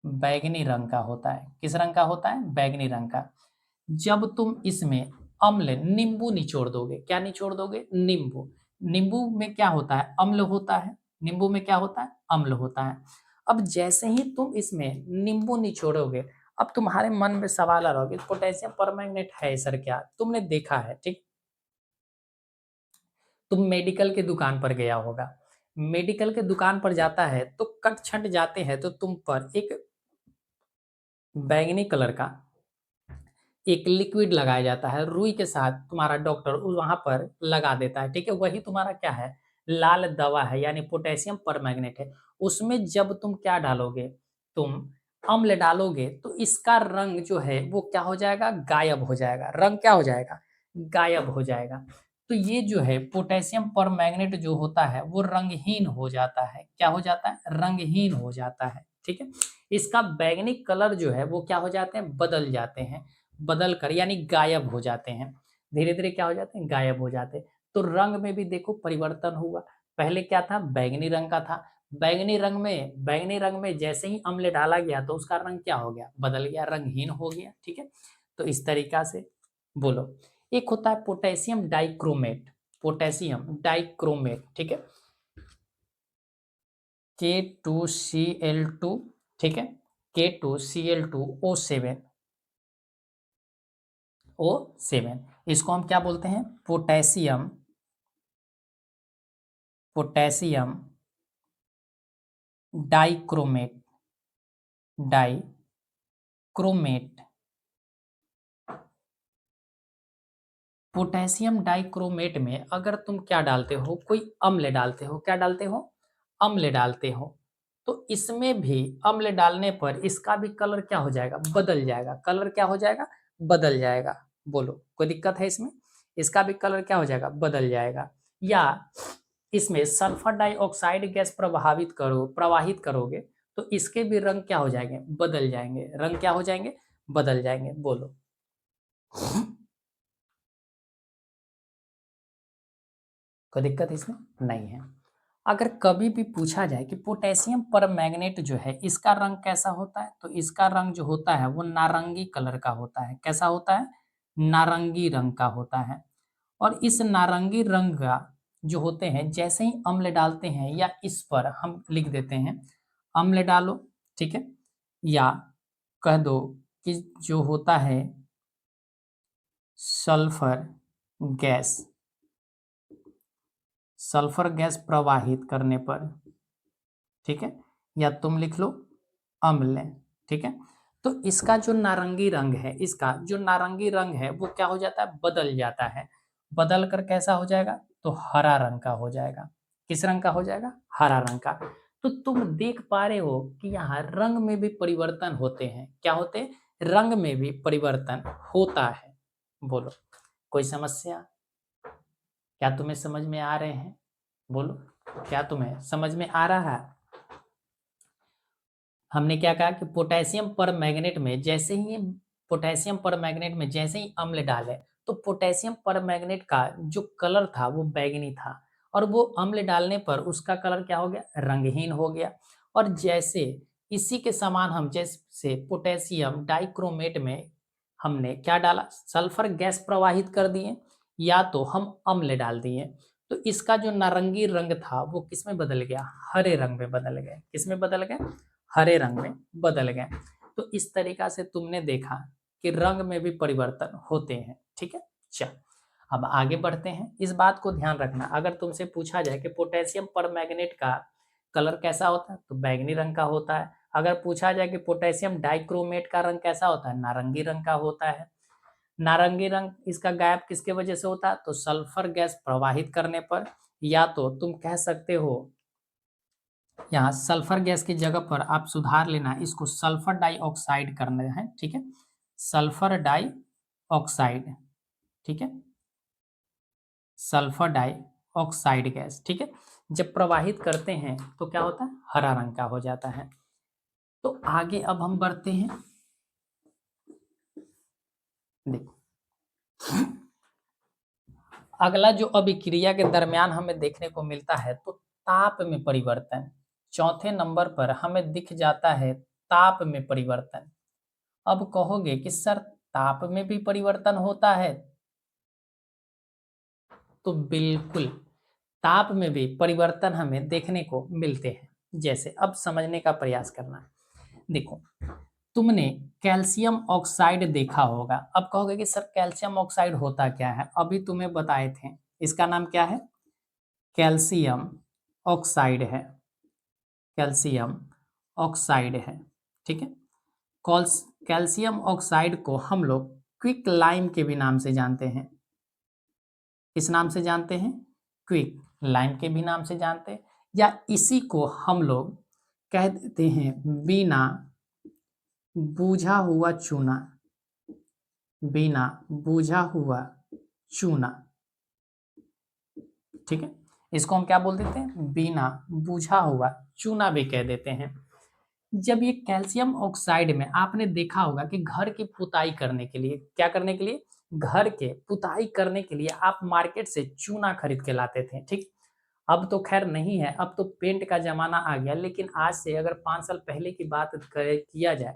बैंगनी रंग का होता है। किस रंग का होता है, बैंगनी रंग का। जब तुम इसमें अम्ल नींबू निचोड़ दोगे, क्या निचोड़ दोगे, नींबू, नींबू में क्या होता है, अम्ल होता है। नींबू में क्या होता है, अम्ल होता है। अब जैसे ही तुम इसमें नींबू निचोड़ोगे, अब तुम्हारे मन में सवाल आ रहा होगा पोटेशियम परमैंगनेट है सर क्या, तुमने देखा है, ठीक। तुम मेडिकल की दुकान पर गया होगा, मेडिकल के दुकान पर जाता है तो कट छट जाते हैं तो तुम पर एक बैंगनी कलर का एक लिक्विड लगाया जाता है, रुई के साथ तुम्हारा डॉक्टर वहाँ पर लगा देता है, ठीक है? वही तुम्हारा क्या है, लाल दवा है यानी पोटेशियम परमैंगनेट है। उसमें जब तुम क्या डालोगे, तुम अम्ल डालोगे तो इसका रंग जो है वो क्या हो जाएगा, गायब हो जाएगा। रंग क्या हो जाएगा, गायब हो जाएगा। तो ये जो है पोटेशियम परमैंगनेट जो होता है वो रंगहीन हो जाता है। क्या हो जाता है, रंगहीन हो जाता है, ठीक है? इसका बैंगनी कलर जो है वो क्या हो जाते हैं, बदल जाते हैं। बदल कर यानी गायब हो जाते हैं। धीरे-धीरे क्या हो जाते हैं, गायब हो जाते हैं। तो रंग में भी देखो परिवर्तन हुआ। पहले क्या था, बैंगनी रंग का था। बैंगनी रंग में जैसे ही अम्ल डाला गया तो उसका रंग क्या हो गया, बदल गया, रंगहीन हो गया, ठीक है? तो इस तरीका से बोलो। एक होता है पोटेशियम डाइक्रोमेट, पोटेशियम डाइक्रोमेट, ठीक है? K2Cl2, ठीक है? K2Cl2O7, O7, इसको हम क्या बोलते हैं, potassium, potassium dichromate, dichromate. Potassium dichromate में अगर तुम क्या डालते हो, कोई अम्ल डालते हो, क्या डालते हो, अम्ल डालते हो, तो इसमें भी अम्ल डालने पर इसका भी कलर क्या हो जाएगा, बदल जाएगा। कलर क्या हो जाएगा, बदल जाएगा। बोलो कोई दिक्कत है इसमें, इसका भी कलर क्या हो जाएगा, बदल जाएगा। या इसमें सल्फर डाइऑक्साइड गैस प्रवाहित करोगे तो इसके भी रंग क्या हो जाएंगे, बदल जाएंगे। रंग क्या हो जाएंगे, बदल जाएंगे। बोलो कोई दिक्कत इसमें नहीं है। अगर कभी भी पूछा जाए कि पोटेशियम परमैंगनेट जो है इसका रंग कैसा होता है, तो इसका रंग जो होता है वो नारंगी कलर का होता है। कैसा होता है, नारंगी रंग का होता है। और इस नारंगी रंग का जो होते हैं, जैसे ही अम्ल डालते हैं या इस पर हम लिख देते हैं अम्ल डालो, ठीक है? या कह दो कि जो होता है सल्फर गैस, सल्फर गैस प्रवाहित करने पर, ठीक है? या तुम लिख लो अम्ल, ठीक है? तो इसका जो नारंगी रंग है, इसका जो नारंगी रंग है वो क्या हो जाता है, बदल जाता है। बदल कर कैसा हो जाएगा, तो हरा रंग का हो जाएगा। किस रंग का हो जाएगा, हरा रंग का। तो तुम देख पा रहे हो कि यहाँ रंग में भी परिवर्तन होते हैं। क्या होते हैं, रंग में भी परिवर्तन होता है। बोलो कोई समस्या, क्या तुम्हें समझ में आ रहे हैं, बोलो क्या तुम्हें समझ में आ रहा है? हमने क्या कहा कि पोटेशियम परमैंगनेट में जैसे ही अम्ल डाले तो पोटेशियम परमैंगनेट का जो कलर था वो बैंगनी था, और वो अम्ल डालने पर उसका कलर क्या हो गया, रंगहीन हो गया। और जैसे इसी के समान हम जैसे पोटेशियम डाइक्रोमेट में हमने क्या डाला, सल्फर गैस प्रवाहित कर दिए या तो हम अम्ल डाल दिए, तो इसका जो नारंगी रंग था वो किस में बदल गया, हरे रंग में बदल गए। किस में बदल गए, हरे रंग में बदल गए। तो इस तरीका से तुमने देखा कि रंग में भी परिवर्तन होते हैं, ठीक है? चल अब आगे बढ़ते हैं। इस बात को ध्यान रखना, अगर तुमसे पूछा जाए कि पोटेशियम परमैंगनेट का कलर कैसा होता है, तो बैंगनी रंग का होता है। अगर पूछा जाए कि पोटेशियम डाइक्रोमेट का रंग कैसा होता है, नारंगी रंग का होता है। नारंगी रंग इसका गायब किसके वजह से होता है, तो सल्फर गैस प्रवाहित करने पर, या तो तुम कह सकते हो यहाँ सल्फर गैस की जगह पर आप सुधार लेना, इसको सल्फर डाइऑक्साइड करना है, ठीक है? सल्फर डाइऑक्साइड, ठीक है? सल्फर डाइऑक्साइड गैस, ठीक है? जब प्रवाहित करते हैं तो क्या होता है, हरा रंग का हो जाता है। तो आगे अब हम बढ़ते हैं। देखो अगला जो अभिक्रिया के दरमियान हमें देखने को मिलता है तो ताप में परिवर्तन। चौथे नंबर पर हमें दिख जाता है ताप में परिवर्तन। अब कहोगे कि सर ताप में भी परिवर्तन होता है, तो बिल्कुल ताप में भी परिवर्तन हमें देखने को मिलते हैं। जैसे अब समझने का प्रयास करना। देखो तुमने कैल्शियम ऑक्साइड देखा होगा। अब कहोगे कि सर कैल्शियम ऑक्साइड होता क्या है, अभी तुम्हें बताए थे। इसका नाम क्या है, कैल्शियम ऑक्साइड है, कैल्शियम ऑक्साइड है, ठीक है। कैल्शियम ऑक्साइड को हम लोग क्विक लाइम के भी नाम से जानते हैं। किस नाम से जानते हैं? क्विक लाइम के भी नाम से जानते हैं, या इसी को हम लोग कह देते हैं बिना बूझा हुआ चूना, बिना बूझा हुआ चूना, ठीक है। इसको हम क्या बोल देते हैं? बिना बूझा हुआ चूना भी कह देते हैं। जब ये कैल्शियम ऑक्साइड में आपने देखा होगा कि घर की पुताई करने के लिए, क्या करने के लिए? घर के पुताई करने के लिए आप मार्केट से चूना खरीद के लाते थे, ठीक। अब तो खैर नहीं है, अब तो पेंट का ज़माना आ गया, लेकिन आज से अगर 5 साल पहले की बात करे किया जाए,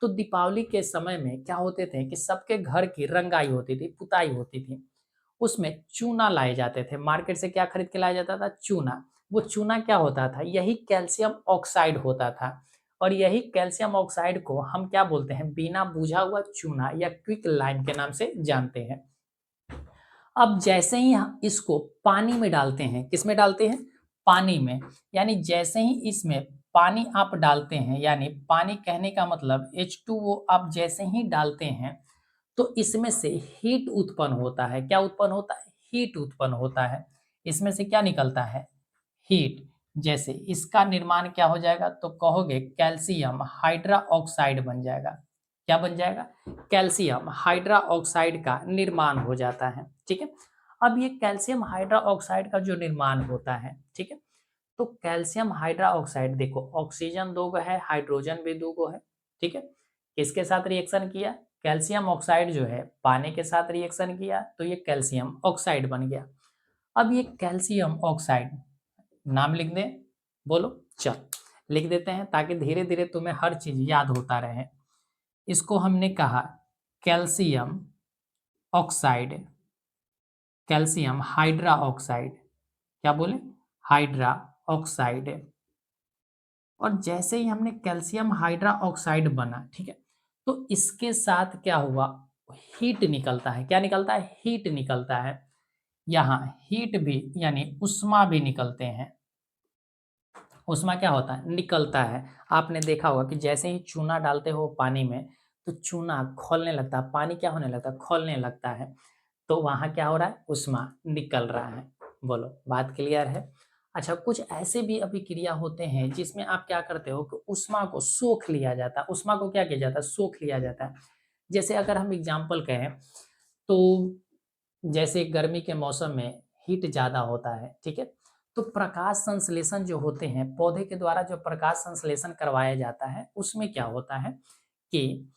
तो दीपावली के समय में क्या होते थे कि सबके घर की रंगाई होती थी, पुताई होती थी। उसमें चूना लाए जाते थे, मार्केट से क्या खरीद के लाया जाता था? चूना। वो चूना क्या होता था? यही कैल्शियम ऑक्साइड होता था, और यही कैल्शियम ऑक्साइड को हम क्या बोलते हैं? बिना बुझा हुआ चूना या क्विक लाइम के नाम से जानते हैं। अब जैसे ही इसको पानी में डालते हैं, किसमें डालते हैं? पानी में। यानी जैसे ही इसमें पानी आप डालते हैं, यानी पानी कहने का मतलब H2O आप जैसे ही डालते हैं, तो इसमें से हीट उत्पन्न होता है। क्या उत्पन्न होता है? हीट उत्पन्न होता है। इसमें से क्या निकलता है? हीट। जैसे इसका निर्माण क्या हो जाएगा? तो कहोगे कैल्शियम हाइड्रा ऑक्साइड बन जाएगा। क्या बन जाएगा? कैल्शियम हाइड्रा ऑक्साइड का निर्माण हो जाता है, ठीक है। अब ये कैल्शियम हाइड्रा ऑक्साइड का जो निर्माण होता है, ठीक है, तो कैल्शियम हाइड्रा ऑक्साइड देखो, ऑक्सीजन दो गो है, हाइड्रोजन भी दो गो है, ठीक है। किसके साथ रिएक्शन किया? कैल्शियम ऑक्साइड जो है पानी के साथ रिएक्शन किया, तो ये कैल्शियम ऑक्साइड बन गया। अब ये कैल्शियम ऑक्साइड, नाम लिख दें? बोलो। चल लिख देते हैं, ताकि धीरे धीरे तुम्हें हर चीज याद होता रहे। इसको हमने कहा calcium oxide, calcium hydra oxide. क्या बोले? Hydra oxide. और जैसे ही हमने कैल्शियम हाइड्रा ऑक्साइड बना, ठीक है, तो इसके साथ क्या हुआ? हीट निकलता है। क्या निकलता है? हीट निकलता है। यहाँ हीट भी यानी उष्मा भी निकलते हैं। उष्मा क्या होता है? निकलता है। आपने देखा होगा कि जैसे ही चूना डालते हो पानी में, तो चूना खौलने लगता है, पानी क्या होने लगता है? खौलने लगता है। तो वहाँ क्या हो रहा है? उष्मा निकल रहा है। बोलो, बात क्लियर है? अच्छा, कुछ ऐसे भी अभिक्रिया होते हैं जिसमें आप क्या करते हो कि उष्मा को सोख लिया जाता है। उष्मा को क्या किया जाता है? सोख लिया जाता है। जैसे अगर हम एग्जाम्पल कहें, तो जैसे गर्मी के मौसम में हीट ज़्यादा होता है, ठीक है? तो प्रकाश संश्लेषण जो होते हैं, पौधे के द्वारा जो प्रकाश संश्लेषण करवाया जाता है, उसमें क्या होता है कि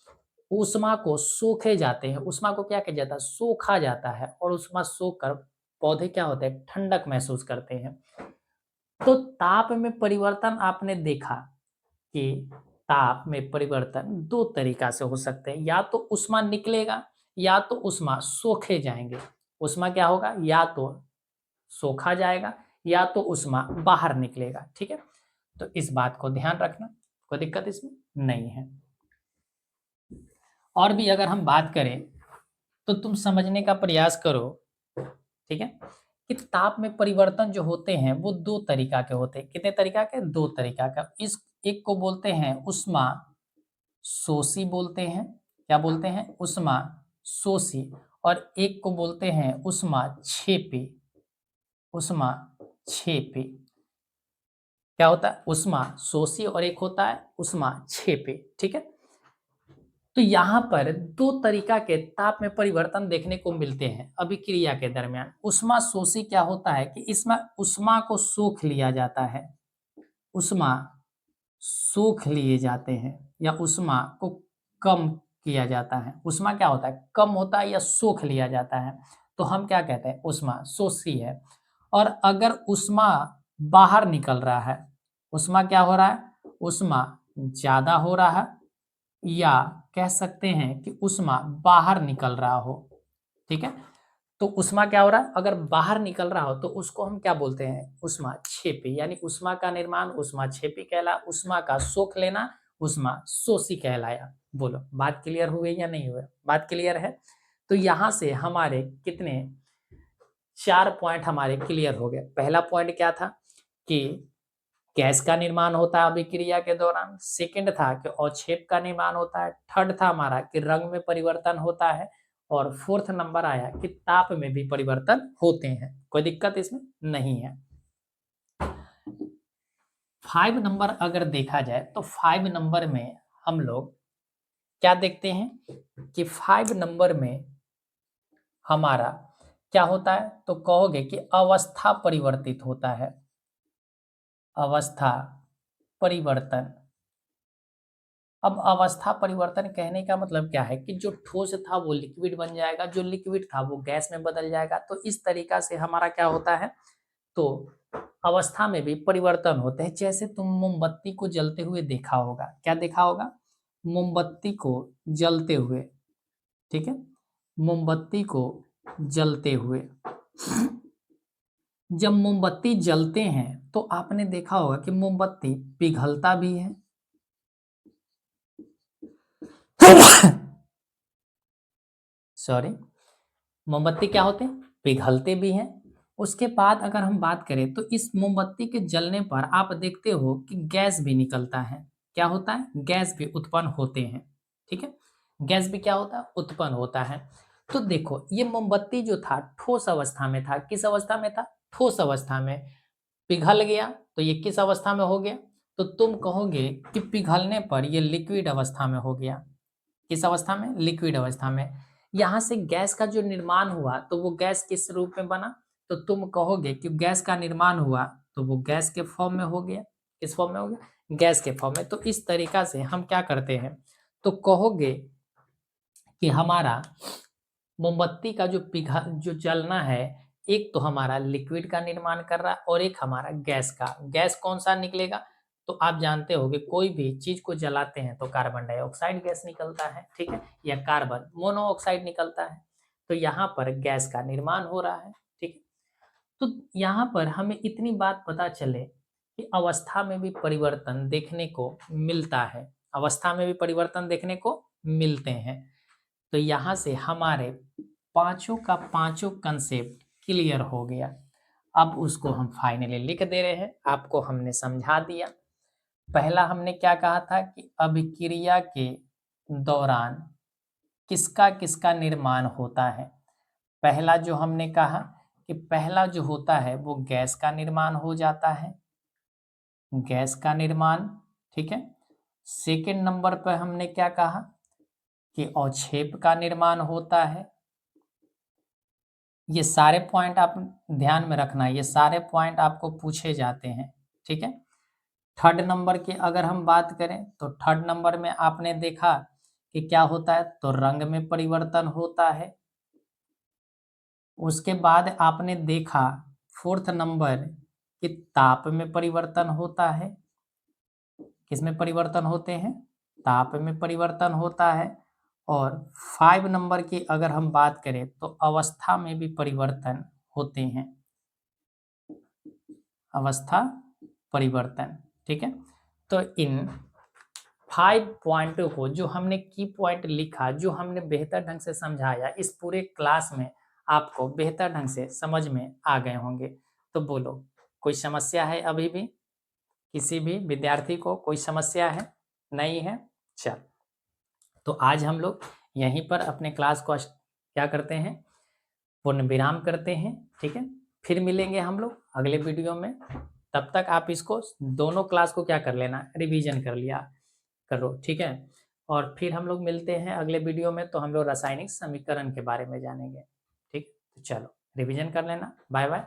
ऊष्मा को सोखे जाते हैं। ऊष्मा को क्या किया जाता है? सोखा जाता है, और ऊष्मा सोख कर पौधे क्या होते हैं? ठंडक महसूस करते हैं। तो ताप में परिवर्तन आपने देखा कि ताप में परिवर्तन दो तरीका से हो सकते हैं, या तो ऊष्मा निकलेगा, या तो ऊष्मा सोखे जाएंगे। ऊष्मा क्या होगा? या तो सोखा जाएगा, या तो ऊष्मा बाहर निकलेगा, ठीक है। तो इस बात को ध्यान रखना, कोई दिक्कत इसमें नहीं है। और भी अगर हम बात करें, तो तुम समझने का प्रयास करो, ठीक है, कि ताप में परिवर्तन जो होते हैं वो दो तरीका के होते हैं। कितने तरीका के? दो तरीका का। इस एक को बोलते हैं उष्मा शोषी बोलते हैं। क्या बोलते हैं? उष्मा शोषी। और एक को बोलते हैं उष्मा छेपी। उष्मा छेपी। क्या होता है? उष्मा शोषी, और एक होता है उष्मा छेपी, ठीक है। तो यहाँ पर दो तरीका के ताप में परिवर्तन देखने को मिलते हैं अभिक्रिया के दरमियान। उष्मा शोषी क्या होता है कि इसमें उष्मा को सोख लिया जाता है, उष्मा सोख लिए जाते हैं, या उष्मा को कम किया जाता है। उष्मा क्या होता है? कम होता है या सोख लिया जाता है। तो हम क्या कहते हैं? उष्मा शोषी है। और अगर उष्मा बाहर निकल रहा है, उष्मा क्या हो रहा है? उष्मा ज्यादा हो रहा है, या कह सकते हैं कि उष्मा बाहर निकल रहा हो, ठीक है। तो उष्मा क्या हो रहा है? अगर बाहर निकल रहा हो तो उसको हम क्या बोलते हैं? उष्मा छेपी। यानी उष्मा का निर्माण उष्मा छेपी कहला, उष्मा का सोख लेना उष्मा शोषी कहलाया। बोलो, बात क्लियर हुई या नहीं हुई? बात क्लियर है? तो यहाँ से हमारे कितने 4 पॉइंट हमारे क्लियर हो गए। पहला पॉइंट क्या था कि गैस का निर्माण होता है अभिक्रिया के दौरान, सेकंड था कि अवक्षेप का निर्माण होता है, थर्ड था हमारा कि रंग में परिवर्तन होता है, और फोर्थ नंबर आया कि ताप में भी परिवर्तन होते हैं। कोई दिक्कत इसमें नहीं है। 5 नंबर अगर देखा जाए तो 5 नंबर में हम लोग क्या देखते हैं कि 5 नंबर में हमारा क्या होता है, तो कहोगे कि अवस्था परिवर्तित होता है। अवस्था परिवर्तन। अब अवस्था परिवर्तन कहने का मतलब क्या है कि जो ठोस था वो लिक्विड बन जाएगा, जो लिक्विड था वो गैस में बदल जाएगा। तो इस तरीका से हमारा क्या होता है, तो अवस्था में भी परिवर्तन होते हैं। जैसे तुम मोमबत्ती को जलते हुए देखा होगा, क्या देखा होगा, मोमबत्ती को जलते हुए, ठीक है, मोमबत्ती को जलते हुए। जब मोमबत्ती जलते हैं तो आपने देखा होगा कि मोमबत्ती पिघलता भी है। सॉरी, मोमबत्ती क्या होते हैं, पिघलते भी हैं। उसके बाद अगर हम बात करें तो इस मोमबत्ती के जलने पर आप देखते हो कि गैस भी निकलता है। क्या होता है, गैस भी उत्पन्न होते हैं। ठीक है, गैस भी क्या होता है, उत्पन्न होता है। तो देखो ये मोमबत्ती जो था ठोस अवस्था में था। किस अवस्था में था, ठोस अवस्था में। पिघल गया तो ये किस अवस्था में हो गया, तो तुम कहोगे कि पिघलने पर ये लिक्विड अवस्था में हो गया। किस अवस्था में, लिक्विड अवस्था में। यहाँ से गैस का जो निर्माण हुआ तो वो गैस किस रूप में बना, तो तुम कहोगे कि गैस का निर्माण हुआ तो वो गैस के फॉर्म में हो गया। किस फॉर्म में हो गया, गैस के फॉर्म में। तो इस तरीका से हम क्या करते हैं, तो कहोगे कि हमारा मोमबत्ती का जो जलना है, एक तो हमारा लिक्विड का निर्माण कर रहा है और एक हमारा गैस का। गैस कौन सा निकलेगा, तो आप जानते हो कि कोई भी चीज को जलाते हैं तो कार्बन डाइऑक्साइड गैस निकलता है, ठीक है, या कार्बन मोनोऑक्साइड निकलता है। तो यहाँ पर गैस का निर्माण हो रहा है, ठीक है। तो यहाँ पर हमें इतनी बात पता चले कि अवस्था में भी परिवर्तन देखने को मिलता है। अवस्था में भी परिवर्तन देखने को मिलते हैं। तो यहाँ से हमारे पांचों का पांचों कंसेप्ट क्लियर हो गया। अब उसको हम फाइनली लिख दे रहे हैं, आपको हमने समझा दिया। पहला हमने क्या कहा था कि अभिक्रिया के दौरान किसका किसका निर्माण होता है। पहला जो हमने कहा कि पहला जो होता है वो गैस का निर्माण हो जाता है, गैस का निर्माण, ठीक है। सेकंड नंबर पर हमने क्या कहा कि अवक्षेप का निर्माण होता है। ये सारे पॉइंट आप ध्यान में रखना, ये सारे पॉइंट आपको पूछे जाते हैं, ठीक है। थर्ड नंबर की अगर हम बात करें तो थर्ड नंबर में आपने देखा कि क्या होता है, तो रंग में परिवर्तन होता है। उसके बाद आपने देखा फोर्थ नंबर कि ताप में परिवर्तन होता है। किसमें परिवर्तन होते हैं, ताप में परिवर्तन होता है। और 5 नंबर की अगर हम बात करें तो अवस्था में भी परिवर्तन होते हैं, अवस्था परिवर्तन, ठीक है। तो इन 5 पॉइंटों को जो हमने की पॉइंट लिखा, जो हमने बेहतर ढंग से समझाया, इस पूरे क्लास में आपको बेहतर ढंग से समझ में आ गए होंगे। तो बोलो, कोई समस्या है अभी भी, किसी भी विद्यार्थी को कोई समस्या है, नहीं है? चल, तो आज हम लोग यहीं पर अपने क्लास को क्या करते हैं, पूर्ण विराम करते हैं, ठीक है। फिर मिलेंगे हम लोग अगले वीडियो में। तब तक आप इसको दोनों क्लास को क्या कर लेना, रिवीजन कर लिया करो, ठीक है। और फिर हम लोग मिलते हैं अगले वीडियो में, तो हम लोग रासायनिक समीकरण के बारे में जानेंगे, ठीक। तो चलो रिवीजन कर लेना, बाय बाय।